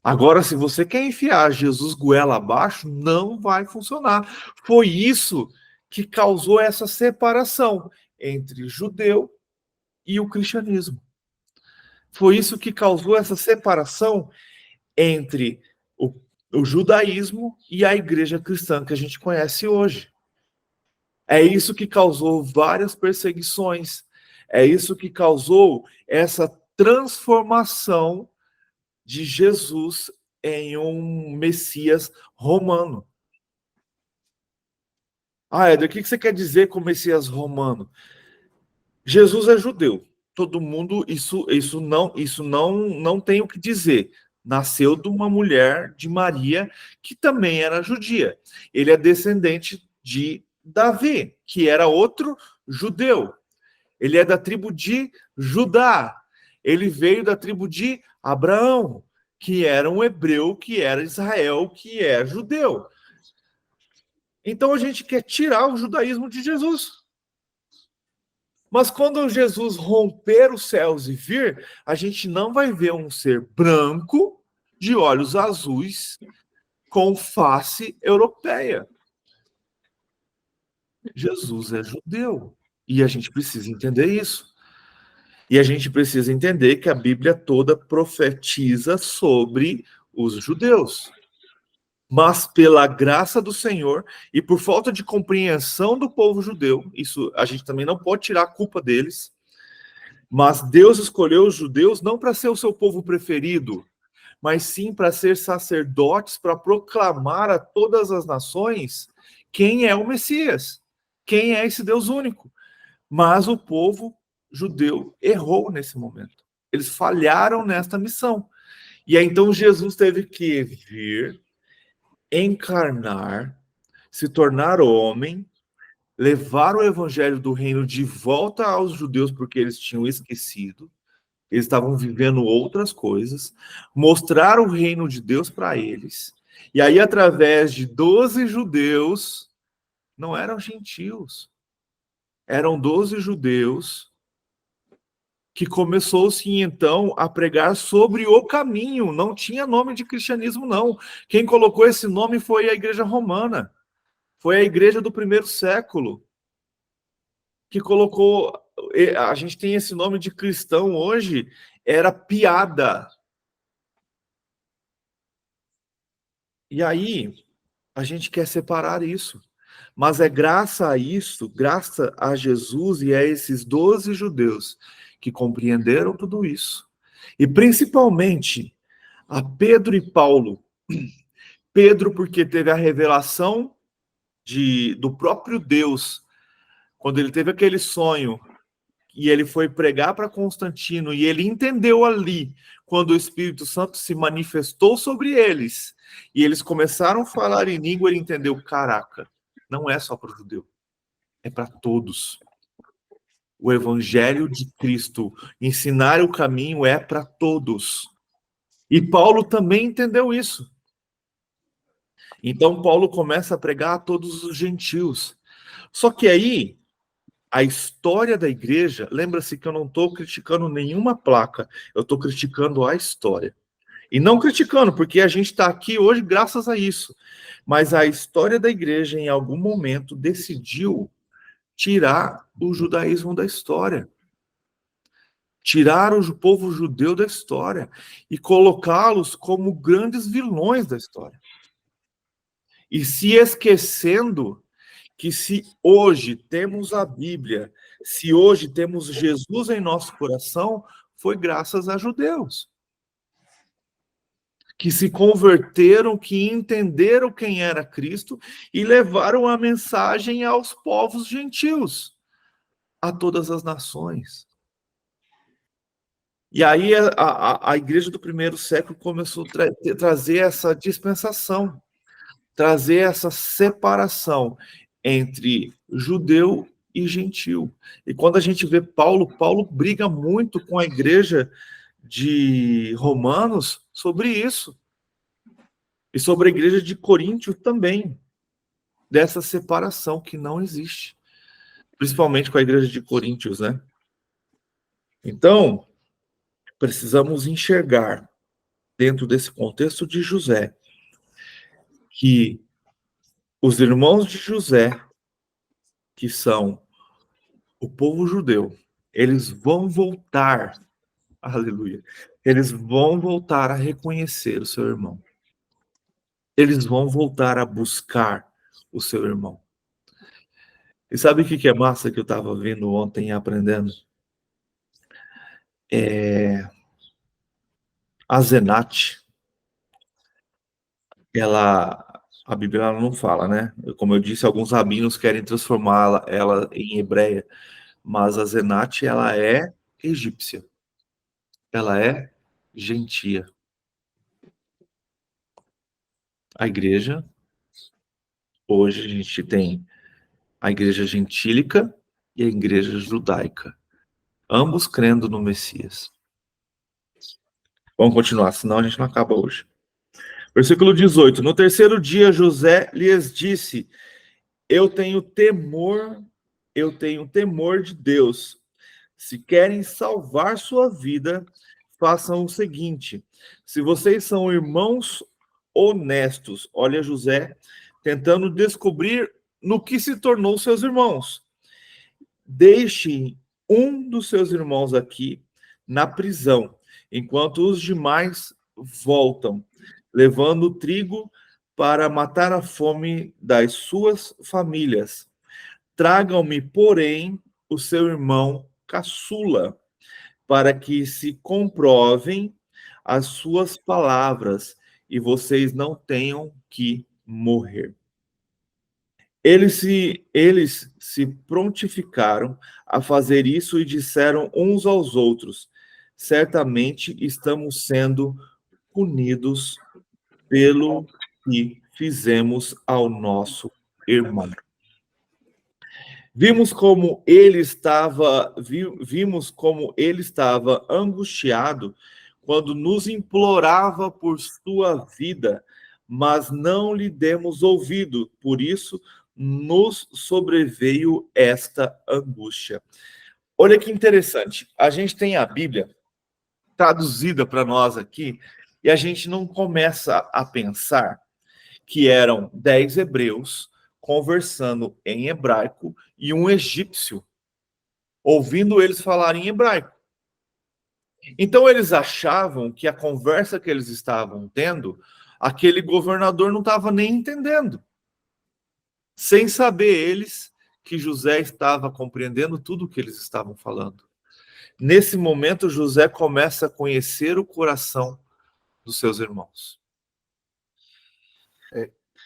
A: Agora, se você quer enfiar Jesus goela abaixo, não vai funcionar. Foi isso que causou essa separação entre judeu e o cristianismo. Foi isso que causou essa separação entre o judaísmo e a igreja cristã que a gente conhece hoje. É isso que causou várias perseguições. É isso que causou essa transformação de Jesus em um Messias romano. Éder, o que você quer dizer com Messias romano? Jesus é judeu. Todo mundo, isso não tem o que dizer. Nasceu de uma mulher, de Maria, que também era judia. Ele é descendente de Davi, que era outro judeu. Ele é da tribo de Judá. Ele veio da tribo de Abraão, que era um hebreu, que era Israel, que é judeu. Então a gente quer tirar o judaísmo de Jesus. Mas quando Jesus romper os céus e vir, a gente não vai ver um ser branco, de olhos azuis, com face europeia. Jesus é judeu. E a gente precisa entender isso. E a gente precisa entender que a Bíblia toda profetiza sobre os judeus. Mas pela graça do Senhor e por falta de compreensão do povo judeu, isso a gente também não pode tirar a culpa deles, mas Deus escolheu os judeus não para ser o seu povo preferido, mas sim para ser sacerdotes, para proclamar a todas as nações quem é o Messias, quem é esse Deus único. Mas o povo judeu errou nesse momento. Eles falharam nesta missão. E aí, então, Jesus teve que vir, encarnar, se tornar homem, levar o evangelho do reino de volta aos judeus, porque eles tinham esquecido, eles estavam vivendo outras coisas, mostrar o reino de Deus para eles. E aí, através de 12 judeus, não eram gentios, eram 12 judeus, que começou-se então a pregar sobre o caminho. Não tinha nome de cristianismo, não. Quem colocou esse nome foi a Igreja Romana. Foi a igreja do primeiro século que colocou. A gente tem esse nome de cristão hoje, era piada. E aí, a gente quer separar isso. Mas é graças a isso, graças a Jesus e a esses 12 judeus que compreenderam tudo isso. E principalmente a Pedro e Paulo. Pedro, porque teve a revelação do próprio Deus, quando ele teve aquele sonho, e ele foi pregar para Constantino, e ele entendeu ali, quando o Espírito Santo se manifestou sobre eles, e eles começaram a falar em língua, ele entendeu, caraca, não é só para o judeu, é para todos. O evangelho de Cristo, ensinar o caminho é para todos. E Paulo também entendeu isso. Então Paulo começa a pregar a todos os gentios. Só que aí, a história da igreja, lembra-se que eu não estou criticando nenhuma placa, eu estou criticando a história. E não criticando, porque a gente está aqui hoje graças a isso. Mas a história da igreja, em algum momento, decidiu tirar o judaísmo da história. Tirar o povo judeu da história e colocá-los como grandes vilões da história. E se esquecendo que se hoje temos a Bíblia, se hoje temos Jesus em nosso coração, foi graças a judeus. Que se converteram, que entenderam quem era Cristo e levaram a mensagem aos povos gentios, a todas as nações. E aí a igreja do primeiro século começou a trazer essa dispensação, trazer essa separação entre judeu e gentil. E quando a gente vê Paulo briga muito com a igreja de Romanos sobre isso. E sobre a igreja de Coríntio também, dessa separação que não existe. Principalmente com a igreja de Coríntios, né? Então, precisamos enxergar, dentro desse contexto de José, que os irmãos de José que são o povo judeu, eles vão voltar, aleluia, eles vão voltar a reconhecer o seu irmão. Eles vão voltar a buscar o seu irmão. E sabe o que é massa que eu estava vendo ontem e aprendendo? A Zenate, a Bíblia ela não fala, né? Como eu disse, alguns rabinos querem transformá-la ela em hebreia, mas a Zenate ela é egípcia. Ela é gentia. A igreja, hoje a gente tem a igreja gentílica e a igreja judaica, ambos crendo no Messias. Vamos continuar, senão a gente não acaba hoje. Versículo 18. No terceiro dia, José lhes disse: eu tenho temor de Deus. Se querem salvar sua vida, façam o seguinte: se vocês são irmãos honestos, olha José tentando descobrir no que se tornou seus irmãos. Deixem um dos seus irmãos aqui na prisão, enquanto os demais voltam, levando trigo para matar a fome das suas famílias. Tragam-me, porém, o seu irmão caçula, para que se comprovem as suas palavras e vocês não tenham que morrer. Eles se prontificaram a fazer isso e disseram uns aos outros: certamente estamos sendo punidos pelo que fizemos ao nosso irmão. Vimos como ele estava angustiado quando nos implorava por sua vida, mas não lhe demos ouvido. Por isso nos sobreveio esta angústia. Olha que interessante. A gente tem a Bíblia traduzida para nós aqui e a gente não começa a pensar que eram 10 hebreus conversando em hebraico e um egípcio ouvindo eles falarem em hebraico. Então eles achavam que a conversa que eles estavam tendo, aquele governador não estava nem entendendo. Sem saber eles que José estava compreendendo tudo o que eles estavam falando. Nesse momento, José começa a conhecer o coração dos seus irmãos.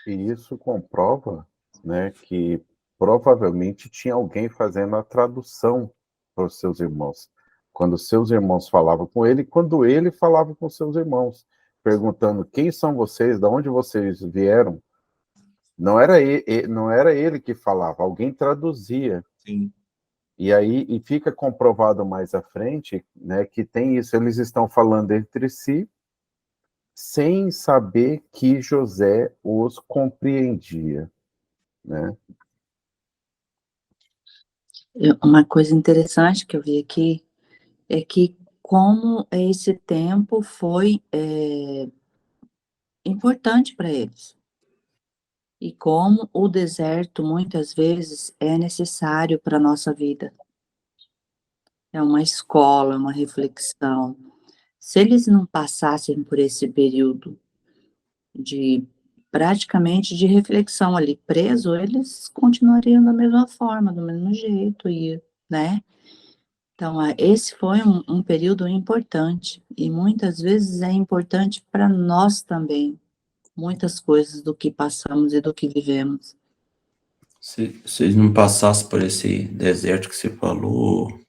D: E isso comprova, né, que provavelmente tinha alguém fazendo a tradução para os seus irmãos. Quando seus irmãos falavam com ele, quando ele falava com seus irmãos, perguntando quem são vocês, de onde vocês vieram. Não era ele que falava, alguém traduzia.
A: Sim.
D: E aí fica comprovado mais à frente, né, que tem isso, eles estão falando entre si, sem saber que José os compreendia, né?
B: Uma coisa interessante que eu vi aqui é que como esse tempo foi importante para eles. E como o deserto muitas vezes é necessário para a nossa vida. É uma escola, uma reflexão. Se eles não passassem por esse período de praticamente de reflexão ali preso, eles continuariam da mesma forma, do mesmo jeito, né? Então, esse foi um período importante e muitas vezes é importante para nós também, muitas coisas do que passamos e do que vivemos.
C: Se vocês não passassem por esse deserto que você falou,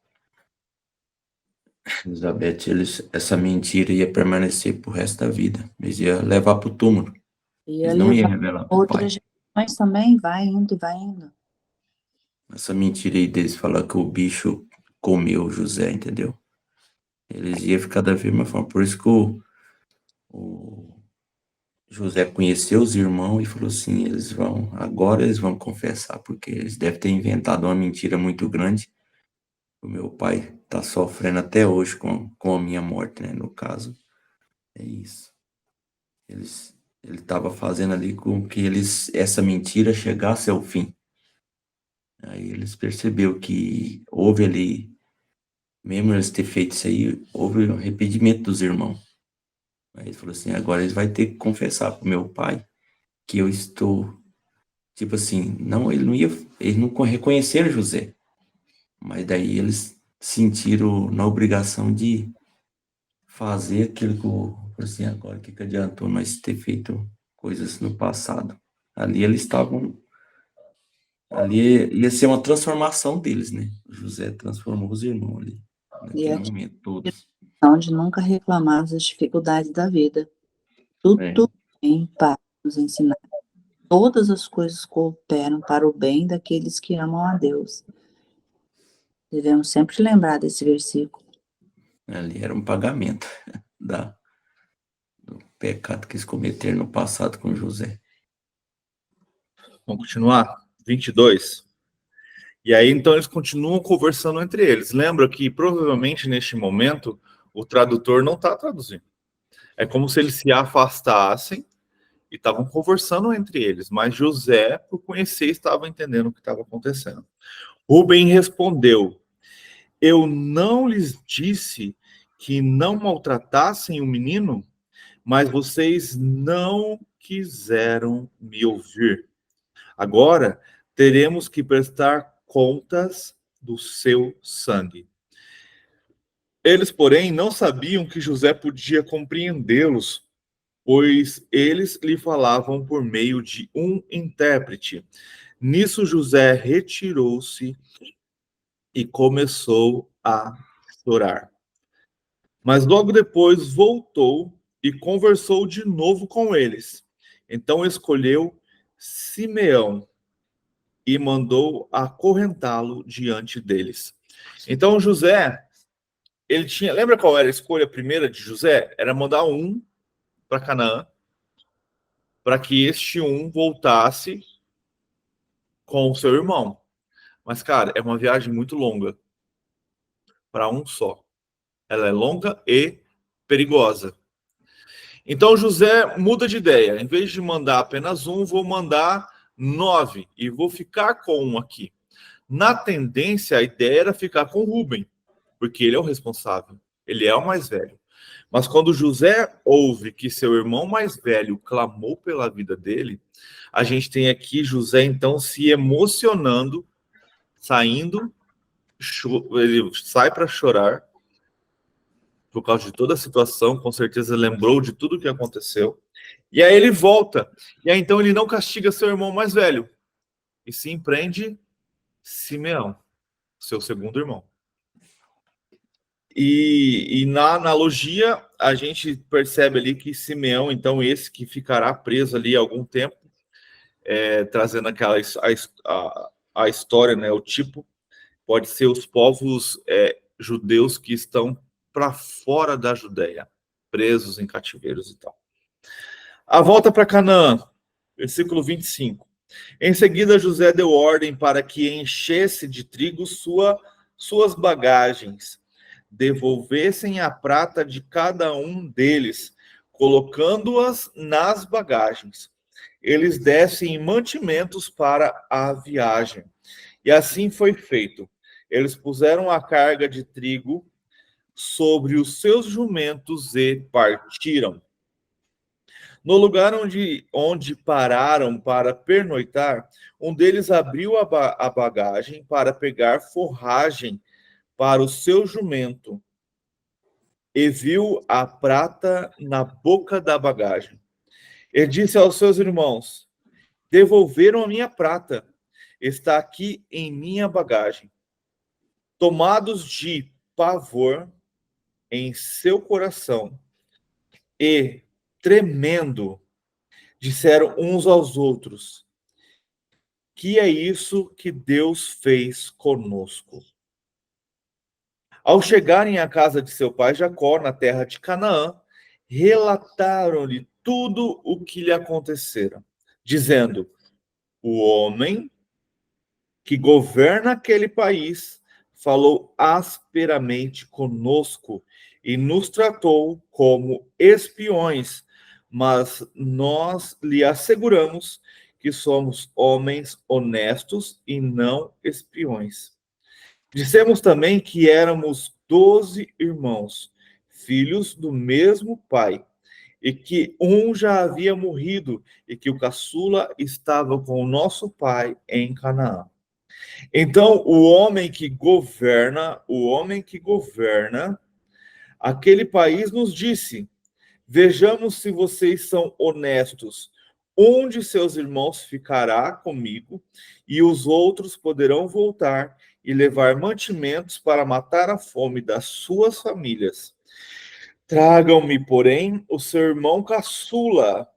C: Elizabeth, essa mentira ia permanecer pro resto da vida. Eles iam levar pro túmulo.
B: E
C: Eles não iam
B: levar
C: revelar pro pai.
B: outras gerações também, vai indo e vai indo.
C: Essa mentira aí deles falar que o bicho comeu José, entendeu? Eles iam ficar da mesma forma. Por isso que o José conheceu os irmãos e falou assim, agora eles vão confessar, porque eles devem ter inventado uma mentira muito grande. O meu pai tá sofrendo até hoje com a minha morte, né? No caso, é isso. Ele estava fazendo ali com que essa mentira chegasse ao fim. Aí eles perceberam que houve ali, mesmo eles ter feito isso aí, houve um arrependimento dos irmãos. Aí ele falou assim, agora eles vão ter que confessar pro meu pai que eu estou, tipo assim, não, eles não reconheceram José, mas daí eles sentiram na obrigação de fazer aquilo que eu, assim, agora o que adiantou nós ter feito coisas no passado. Ali eles estavam, ali ia ser uma transformação deles, né? O José transformou os irmãos ali,
B: E
C: naquele
B: a
C: momento, todos.
B: questão de nunca reclamar das dificuldades da vida.
C: É,
B: Tudo bem para nos ensinar. Todas as coisas cooperam para o bem daqueles que amam a Deus. Devemos sempre lembrar desse versículo.
C: ali era um pagamento do pecado que eles cometeram no passado com José.
A: Vamos continuar? 22. E aí, então, eles continuam conversando entre eles. Lembra que, provavelmente, neste momento, o tradutor não está traduzindo. É como se eles se afastassem e estavam conversando entre eles. Mas José, por conhecer, estava entendendo o que estava acontecendo. Rubem respondeu, eu não lhes disse que não maltratassem o menino, mas vocês não quiseram me ouvir. Agora teremos que prestar contas do seu sangue. Eles, porém, não sabiam que José podia compreendê-los, pois eles lhe falavam por meio de um intérprete. Nisso José retirou-se e começou a chorar. Mas logo depois voltou e conversou de novo com eles. Então escolheu Simeão e mandou acorrentá-lo diante deles. Então José, ele tinha, lembra qual era a escolha primeira de José? Era mandar um para Canaã, para que este um voltasse com o seu irmão. Mas cara, é uma viagem muito longa para um só. Ela é longa e perigosa. Então José muda de ideia. Em vez de mandar apenas um, vou mandar 9 e vou ficar com um aqui. Na tendência, a ideia era ficar com Rubem, porque ele é o responsável, ele é o mais velho. Mas quando José ouve que seu irmão mais velho clamou pela vida dele, a gente tem aqui José então se emocionando, saindo, ele sai para chorar por causa de toda a situação, com certeza lembrou de tudo que aconteceu. E aí ele volta. E aí então ele não castiga seu irmão mais velho, e sim prende Simeão, seu segundo irmão. E na analogia, a gente percebe ali que Simeão, então, esse que ficará preso ali há algum tempo, trazendo aquela a história, né, o tipo, pode ser os povos judeus que estão para fora da Judéia, presos em cativeiros e tal. A volta para Canaã, versículo 25. Em seguida, José deu ordem para que enchesse de trigo suas bagagens, devolvessem a prata de cada um deles, colocando-as nas bagagens. Eles dessem mantimentos para a viagem. E assim foi feito. Eles puseram a carga de trigo sobre os seus jumentos e partiram. No lugar onde pararam para pernoitar, um deles abriu a bagagem para pegar forragem para o seu jumento e viu a prata na boca da bagagem. Ele disse aos seus irmãos: devolveram a minha prata, está aqui em minha bagagem. Tomados de pavor em seu coração e tremendo, disseram uns aos outros: que é isso que Deus fez conosco? Ao chegarem à casa de seu pai Jacó, na terra de Canaã, relataram-lhe tudo o que lhe acontecera, dizendo: o homem que governa aquele país falou asperamente conosco e nos tratou como espiões, mas nós lhe asseguramos que somos homens honestos e não espiões. Dissemos também que éramos 12 irmãos, filhos do mesmo pai, e que um já havia morrido e que o caçula estava com o nosso pai em Canaã. Então, o homem que governa aquele país nos disse: vejamos se vocês são honestos. Um de seus irmãos ficará comigo e os outros poderão voltar e levar mantimentos para matar a fome das suas famílias. Tragam-me, porém, o seu irmão caçula,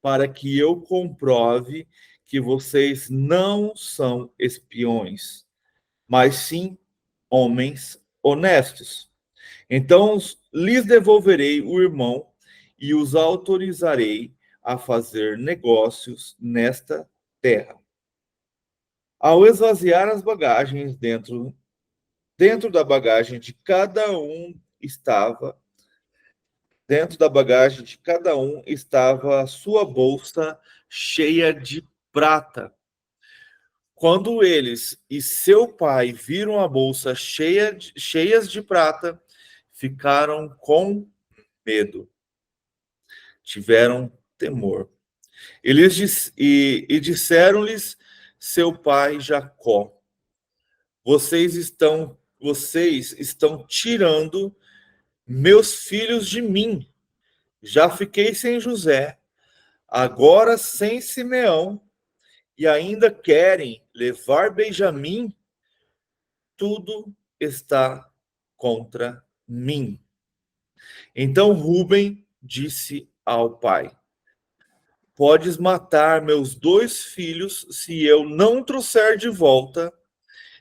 A: para que eu comprove que vocês não são espiões, mas sim homens honestos. Então lhes devolverei o irmão e os autorizarei a fazer negócios nesta terra. Ao esvaziar as bagagens dentro da bagagem de cada um estava a sua bolsa cheia de prata. Quando eles e seu pai viram a bolsa cheias de prata, ficaram com medo, tiveram temor. E disseram-lhes seu pai Jacó: vocês estão tirando meus filhos de mim. Já fiquei sem José, agora sem Simeão, e ainda querem levar Benjamim. Tudo está contra mim. Então Rúben disse ao pai: podes matar meus 2 filhos se eu não trouxer de volta.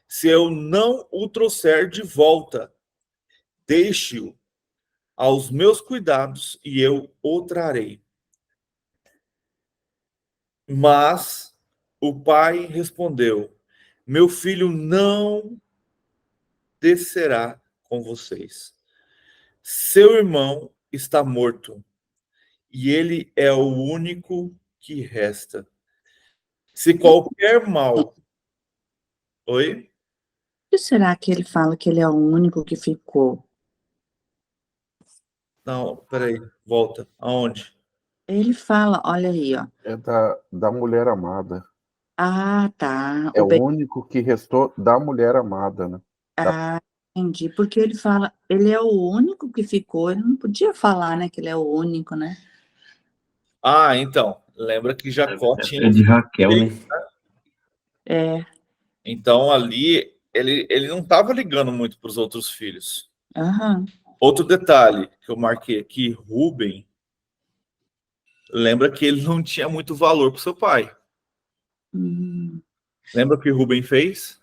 A: Se eu não o trouxer de volta, deixe-o aos meus cuidados e eu o trarei. Mas o pai respondeu: meu filho não descerá com vocês. Seu irmão está morto e ele é o único que resta. Se qualquer mal... Oi?
B: Por que será que ele fala que ele é o único que ficou?
A: Não, peraí, volta. Aonde?
B: Ele fala, olha aí, ó.
D: É da mulher amada.
B: Ah, tá.
D: É o único que restou da mulher amada, né?
B: Ah, entendi. Porque ele fala, ele é o único que ficou. Ele não podia falar, né, que ele é o único, né?
A: Ah, então. Lembra que Jacó tinha...
C: É de Raquel, né?
B: É.
A: Então ali ele não estava ligando muito para os outros filhos.
B: Aham.
A: Outro detalhe que eu marquei aqui, Rúben, lembra que ele não tinha muito valor para o seu pai. Lembra o que Rúben fez?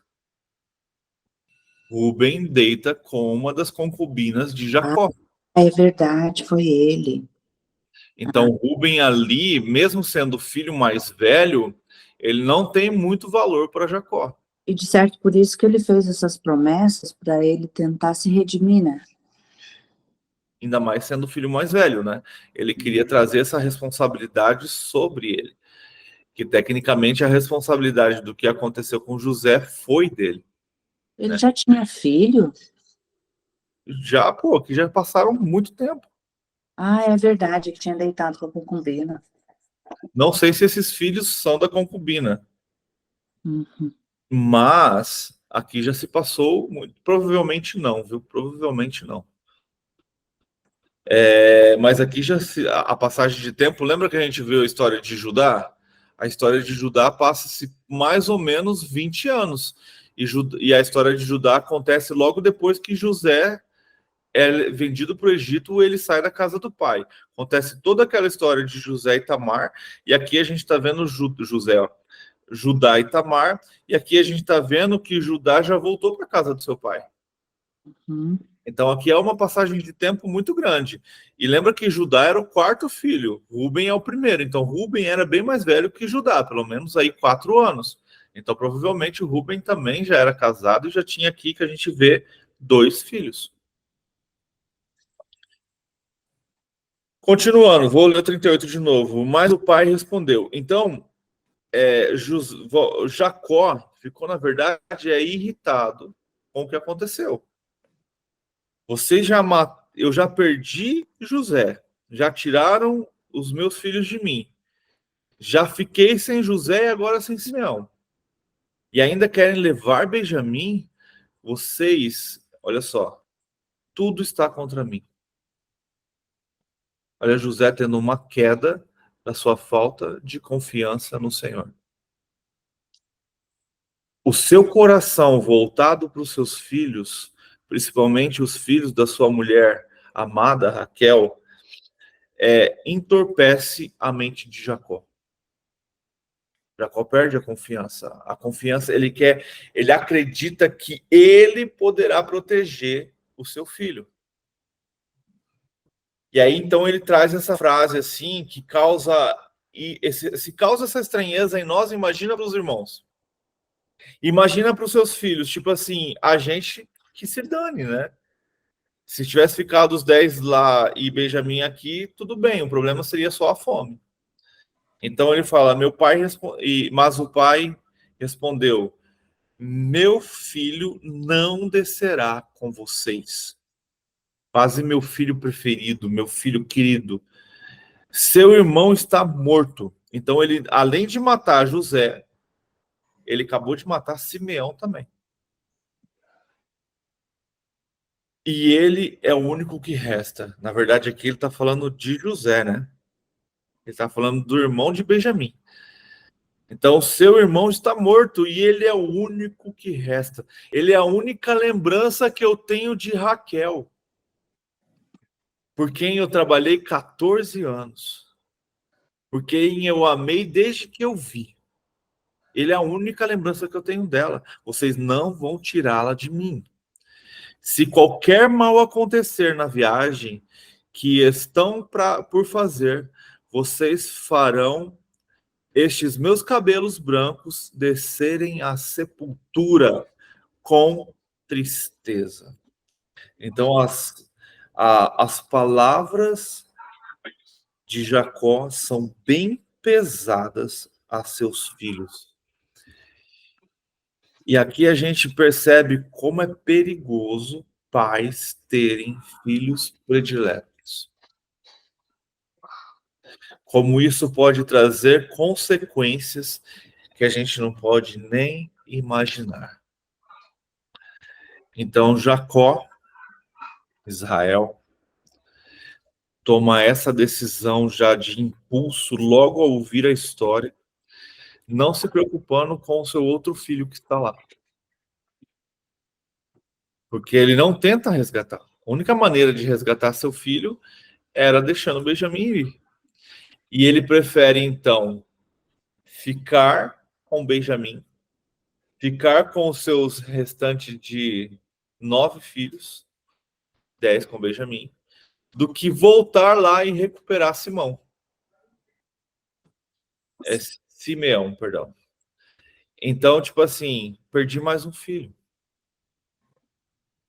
A: Rúben deita com uma das concubinas de Jacó.
B: É verdade, foi ele.
A: Então Rúben ali, mesmo sendo o filho mais velho, ele não tem muito valor para Jacó.
B: E de certo por isso que ele fez essas promessas para ele tentar se redimir, né?
A: Ainda mais sendo o filho mais velho, né? Ele queria trazer essa responsabilidade sobre ele. Que tecnicamente a responsabilidade do que aconteceu com José foi dele.
B: Ele já tinha filho?
A: Já, pô, que já passaram muito tempo.
B: Ah, é verdade, que tinha deitado com a concubina.
A: Não sei se esses filhos são da concubina,
B: Uhum.
A: mas aqui já se passou muito. Provavelmente não, viu? Provavelmente não. Mas aqui já a passagem de tempo, lembra que a gente viu a história de Judá? A história de Judá passa-se mais ou menos 20 anos. E a história de Judá acontece logo depois que José é vendido para o Egito, ele sai da casa do pai. Acontece toda aquela história de José e Tamar, e aqui a gente está vendo Judá e Tamar, e aqui a gente está vendo que Judá já voltou para a casa do seu pai.
B: Uhum.
A: Então aqui é uma passagem de tempo muito grande. E lembra que Judá era o 4º filho, Rúben é o primeiro. Então Rúben era bem mais velho que Judá, pelo menos aí 4 anos. Então provavelmente o Rúben também já era casado e já tinha aqui que a gente vê 2 filhos. Continuando, vou ler 38 de novo. Mas o pai respondeu. Então, Jacó ficou, na verdade, irritado com o que aconteceu. Eu já perdi José, já tiraram os meus filhos de mim, já fiquei sem José e agora sem Simeão. E ainda querem levar Benjamim? Vocês, olha só, tudo está contra mim. Olha José tendo uma queda da sua falta de confiança no Senhor. O seu coração voltado para os seus filhos, principalmente os filhos da sua mulher amada, Raquel, entorpece a mente de Jacó. Jacó perde a confiança. A confiança, ele acredita que ele poderá proteger o seu filho. E aí, então, ele traz essa frase assim, que causa essa estranheza em nós, imagina para os irmãos. Imagina para os seus filhos, tipo assim, a gente que se dane, né? Se tivesse ficado os 10 lá e Benjamim aqui, tudo bem, o problema seria só a fome. Então ele fala, mas o pai respondeu, meu filho não descerá com vocês. Quase meu filho preferido, meu filho querido. Seu irmão está morto. Então ele, além de matar José, ele acabou de matar Simeão também. E ele é o único que resta. Na verdade, aqui ele está falando de José, né? Ele está falando do irmão de Benjamim. Então, seu irmão está morto e ele é o único que resta. Ele é a única lembrança que eu tenho de Raquel, por quem eu trabalhei 14 anos, por quem eu amei desde que eu vi. Ele é a única lembrança que eu tenho dela. Vocês não vão tirá-la de mim. Se qualquer mal acontecer na viagem que estão por fazer, vocês farão estes meus cabelos brancos descerem à sepultura com tristeza. Então, as palavras de Jacó são bem pesadas a seus filhos. E aqui a gente percebe como é perigoso pais terem filhos prediletos. Como isso pode trazer consequências que a gente não pode nem imaginar. Então, Jacó, Israel, toma essa decisão já de impulso logo ao ouvir a história, não se preocupando com o seu outro filho que está lá. Porque ele não tenta resgatar. A única maneira de resgatar seu filho era deixando Benjamim ir. E ele prefere, então, ficar com Benjamim, ficar com os seus restantes de 9 filhos, 10 com Benjamim, do que voltar lá e recuperar Simeão, perdão. Então, tipo assim, perdi mais um filho.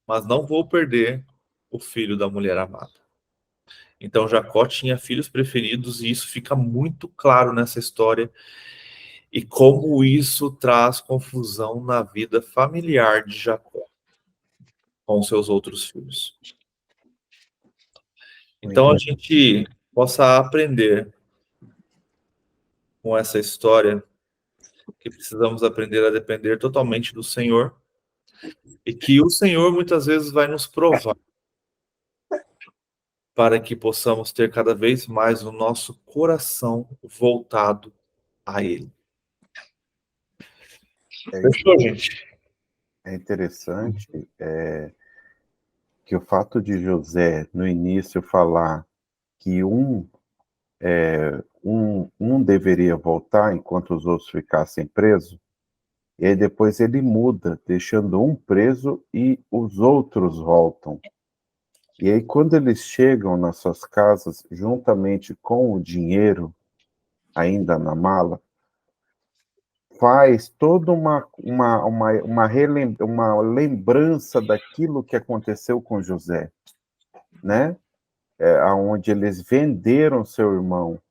A: Mas não vou perder o filho da mulher amada. Então, Jacó tinha filhos preferidos e isso fica muito claro nessa história. E como isso traz confusão na vida familiar de Jacó com seus outros filhos. Então, a gente possa aprender com essa história que precisamos aprender a depender totalmente do Senhor e que o Senhor muitas vezes vai nos provar para que possamos ter cada vez mais o nosso coração voltado a Ele. Fechou, gente?
D: É interessante que o fato de José, no início, falar que um deveria voltar enquanto os outros ficassem presos, e aí depois ele muda, deixando um preso e os outros voltam. E aí, quando eles chegam nas suas casas, juntamente com o dinheiro, ainda na mala, faz toda uma lembrança daquilo que aconteceu com José, né? aonde eles venderam seu irmão.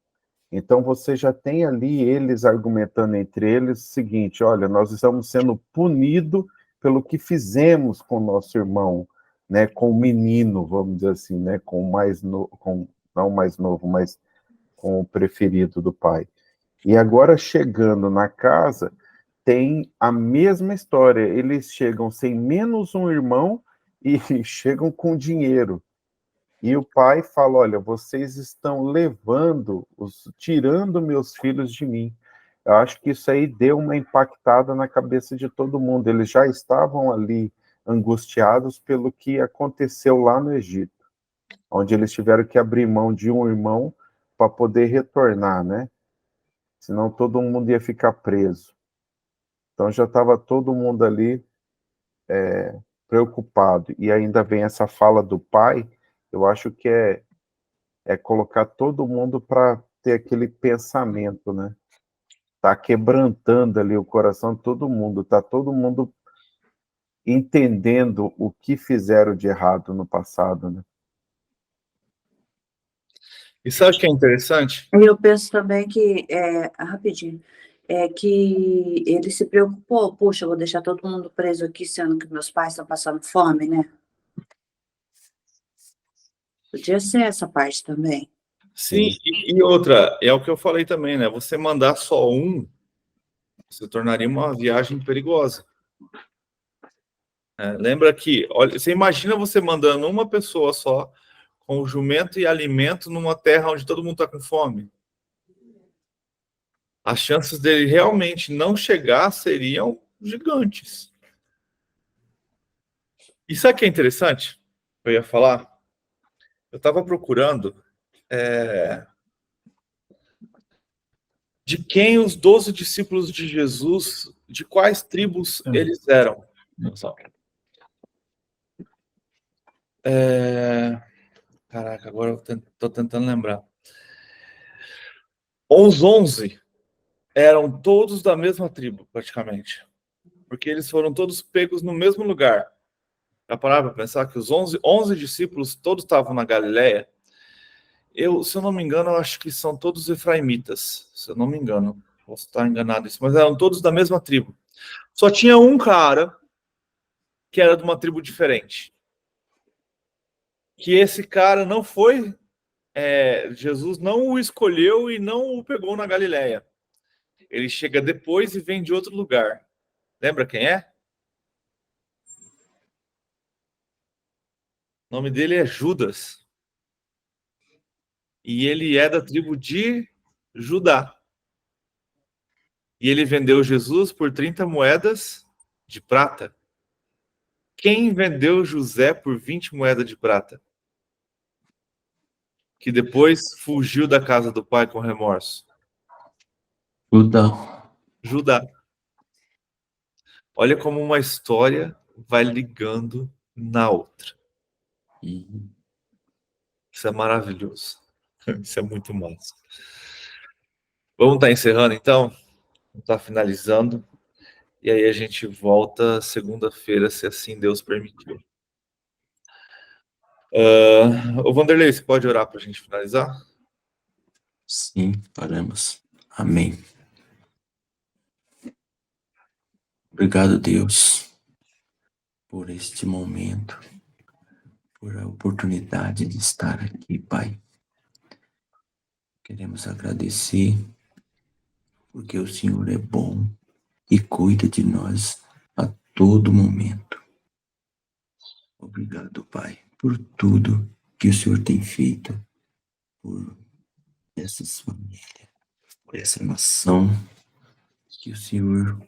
D: Então você já tem ali eles argumentando entre eles o seguinte: olha, nós estamos sendo punidos pelo que fizemos com o nosso irmão, né, com o menino, vamos dizer assim, né, com o mais não o mais novo, mas com o preferido do pai. E agora chegando na casa, tem a mesma história. Eles chegam sem menos um irmão e chegam com dinheiro. E o pai fala: olha, vocês estão tirando meus filhos de mim. Eu acho que isso aí deu uma impactada na cabeça de todo mundo. Eles já estavam ali angustiados pelo que aconteceu lá no Egito, onde eles tiveram que abrir mão de um irmão para poder retornar, né? Senão todo mundo ia ficar preso. Então já estava todo mundo ali preocupado. E ainda vem essa fala do pai. Eu acho que é colocar todo mundo para ter aquele pensamento, né? Tá quebrantando ali o coração de todo mundo, tá todo mundo entendendo o que fizeram de errado no passado, né?
A: E sabe o que é interessante?
B: Eu penso também que, rapidinho, que ele se preocupou, puxa, eu vou deixar todo mundo preso aqui, sendo que meus pais estão passando fome, né? Podia ser essa parte também.
A: Sim, e outra, é o que eu falei também, né? Você mandar só um, se tornaria uma viagem perigosa. Lembra que, olha, você imagina você mandando uma pessoa só com jumento e alimento numa terra onde todo mundo está com fome. As chances dele realmente não chegar seriam gigantes. E sabe o que é interessante? Eu ia falar. Eu estava procurando de quem os 12 discípulos de Jesus, de quais tribos eles eram. Caraca, agora eu estou tentando lembrar. Os 11 eram todos da mesma tribo, praticamente. Porque eles foram todos pegos no mesmo lugar. Já pararam para pensar que os 11 discípulos todos estavam na Galileia? Se eu não me engano, eu acho que são todos efraimitas. Se eu não me engano. Posso estar enganado isso. Mas eram todos da mesma tribo. Só tinha um cara que era de uma tribo diferente. Que esse cara não foi... Jesus não o escolheu e não o pegou na Galileia. Ele chega depois e vem de outro lugar. Lembra quem é? O nome dele é Judas. E ele é da tribo de Judá. E ele vendeu Jesus por 30 moedas de prata. Quem vendeu José por 20 moedas de prata? Que depois fugiu da casa do pai com remorso. Judá. Olha como uma história vai ligando na outra. Isso é maravilhoso. Isso é muito massa. Vamos estar encerrando, então? Vamos estar finalizando. E aí a gente volta segunda-feira, se assim Deus permitir. O Vanderlei, você pode orar para a gente finalizar?
C: Sim, faremos. Amém. Obrigado, Deus, por este momento, por a oportunidade de estar aqui, Pai. Queremos agradecer porque o Senhor é bom e cuida de nós a todo momento. Obrigado, Pai, por tudo que o Senhor tem feito, por essas famílias, por essa nação, que o Senhor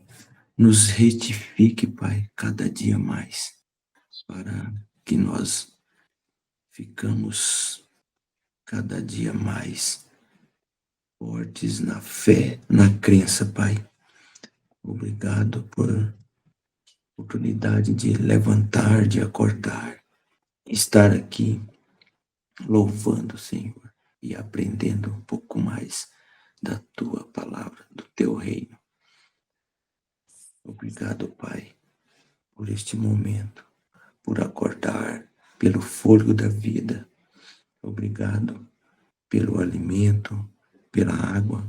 C: nos retifique, Pai, cada dia mais, para que nós ficamos cada dia mais fortes na fé, na crença, Pai. Obrigado por a oportunidade de levantar, de acordar, estar aqui louvando o Senhor e aprendendo um pouco mais da Tua palavra, do Teu reino. Obrigado, Pai, por este momento, por acordar, pelo fôlego da vida, Obrigado pelo alimento, pela água,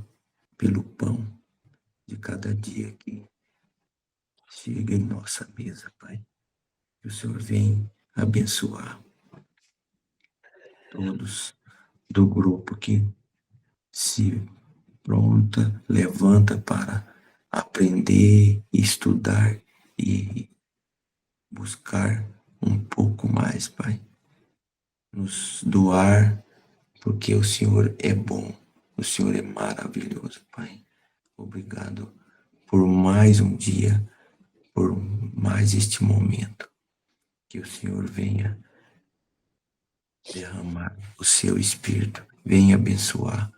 C: pelo pão de cada dia que chega em nossa mesa, Pai. Que o Senhor venha abençoar todos do grupo que se levanta para aprender, estudar e buscar um pouco mais, Pai. Nos doar, porque o Senhor é bom, o Senhor é maravilhoso, Pai. Obrigado por mais um dia, por mais este momento. Que o Senhor venha derramar o seu Espírito, venha abençoar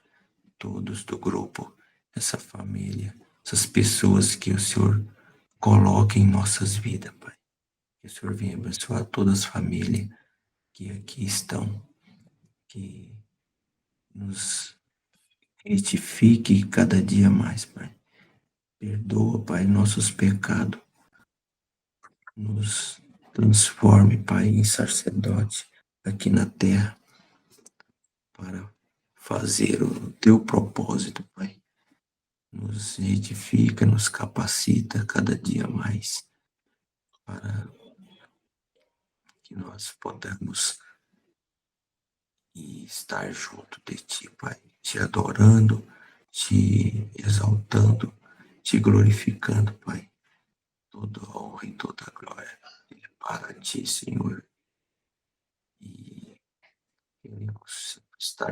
C: todos do grupo, essa família, essas pessoas que o Senhor coloca em nossas vidas, Pai. Que o Senhor venha abençoar todas as famílias que aqui estão, que nos edifique cada dia mais, Pai. Perdoa, Pai, nossos pecados. Nos transforme, Pai, em sacerdote aqui na terra para fazer o teu propósito, Pai. Nos edifica, nos capacita cada dia mais para que nós podamos estar junto de Ti, Pai, Te adorando, Te exaltando, Te glorificando, Pai. Toda honra e toda glória é para Ti, Senhor. E queremos estar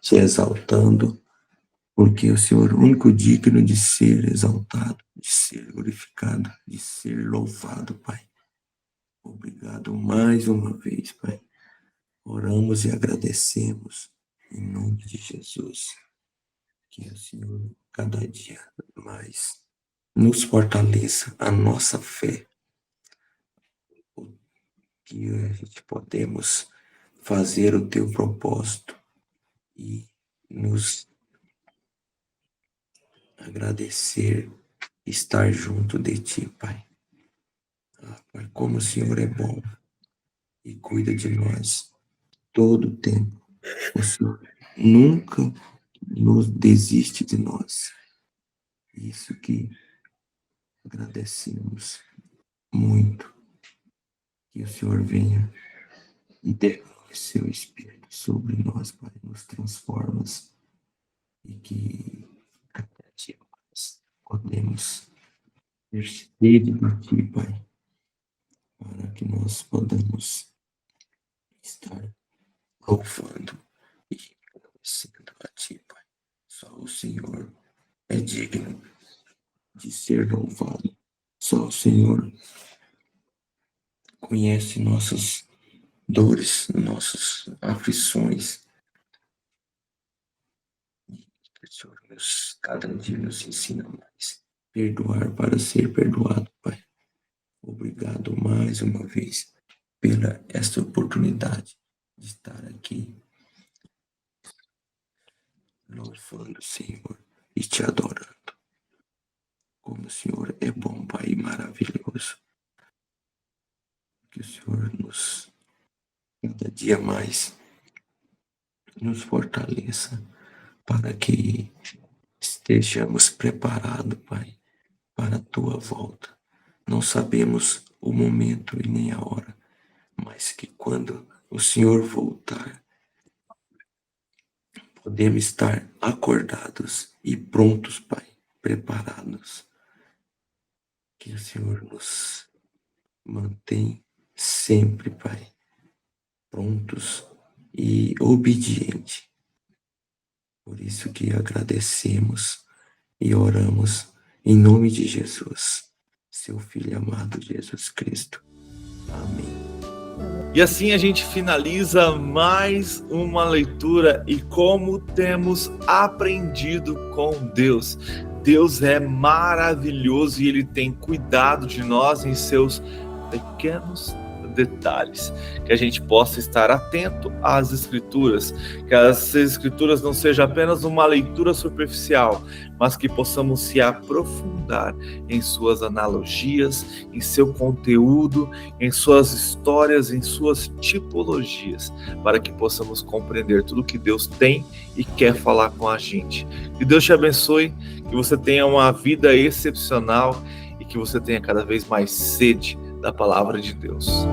C: Te exaltando, porque o Senhor é o único digno de ser exaltado, de ser glorificado, de ser louvado, Pai. Obrigado mais uma vez, Pai. Oramos e agradecemos em nome de Jesus. Que o Senhor cada dia mais nos fortaleça a nossa fé, que a gente podemos fazer o teu propósito e nos agradecer, estar junto de Ti, Pai. Pai, como o Senhor é bom e cuida de nós todo o tempo. O Senhor nunca nos desiste de nós. Isso que agradecemos muito. Que o Senhor venha e derrame seu Espírito sobre nós, Pai, nos transforma e que cada dia mais podemos ter sede de Ti, Pai, para que nós podamos estar louvando e agradecendo a Ti, Pai. Só o Senhor é digno de ser louvado. Só o Senhor conhece nossas dores, nossas aflições. E que o Senhor cada dia nos ensina mais. Perdoar para ser perdoado, Pai. Obrigado mais uma vez pela esta oportunidade de estar aqui louvando o Senhor e Te adorando. Como o Senhor é bom, Pai, maravilhoso. Que o Senhor nos, cada dia mais, nos fortaleça para que estejamos preparados, Pai, para a Tua volta. Não sabemos o momento e nem a hora, mas que quando o Senhor voltar, podemos estar acordados e prontos, Pai, preparados. Que o Senhor nos mantém sempre, Pai, prontos e obedientes. Por isso que agradecemos e oramos em nome de Jesus, seu Filho amado Jesus Cristo. Amém.
A: E assim a gente finaliza mais uma leitura e como temos aprendido com Deus. Deus é maravilhoso e Ele tem cuidado de nós em seus pequenos detalhes, que a gente possa estar atento às Escrituras, que as Escrituras não sejam apenas uma leitura superficial, mas que possamos se aprofundar em suas analogias, em seu conteúdo, em suas histórias, em suas tipologias, para que possamos compreender tudo que Deus tem e quer falar com a gente. Que Deus te abençoe, que você tenha uma vida excepcional e que você tenha cada vez mais sede da palavra de Deus.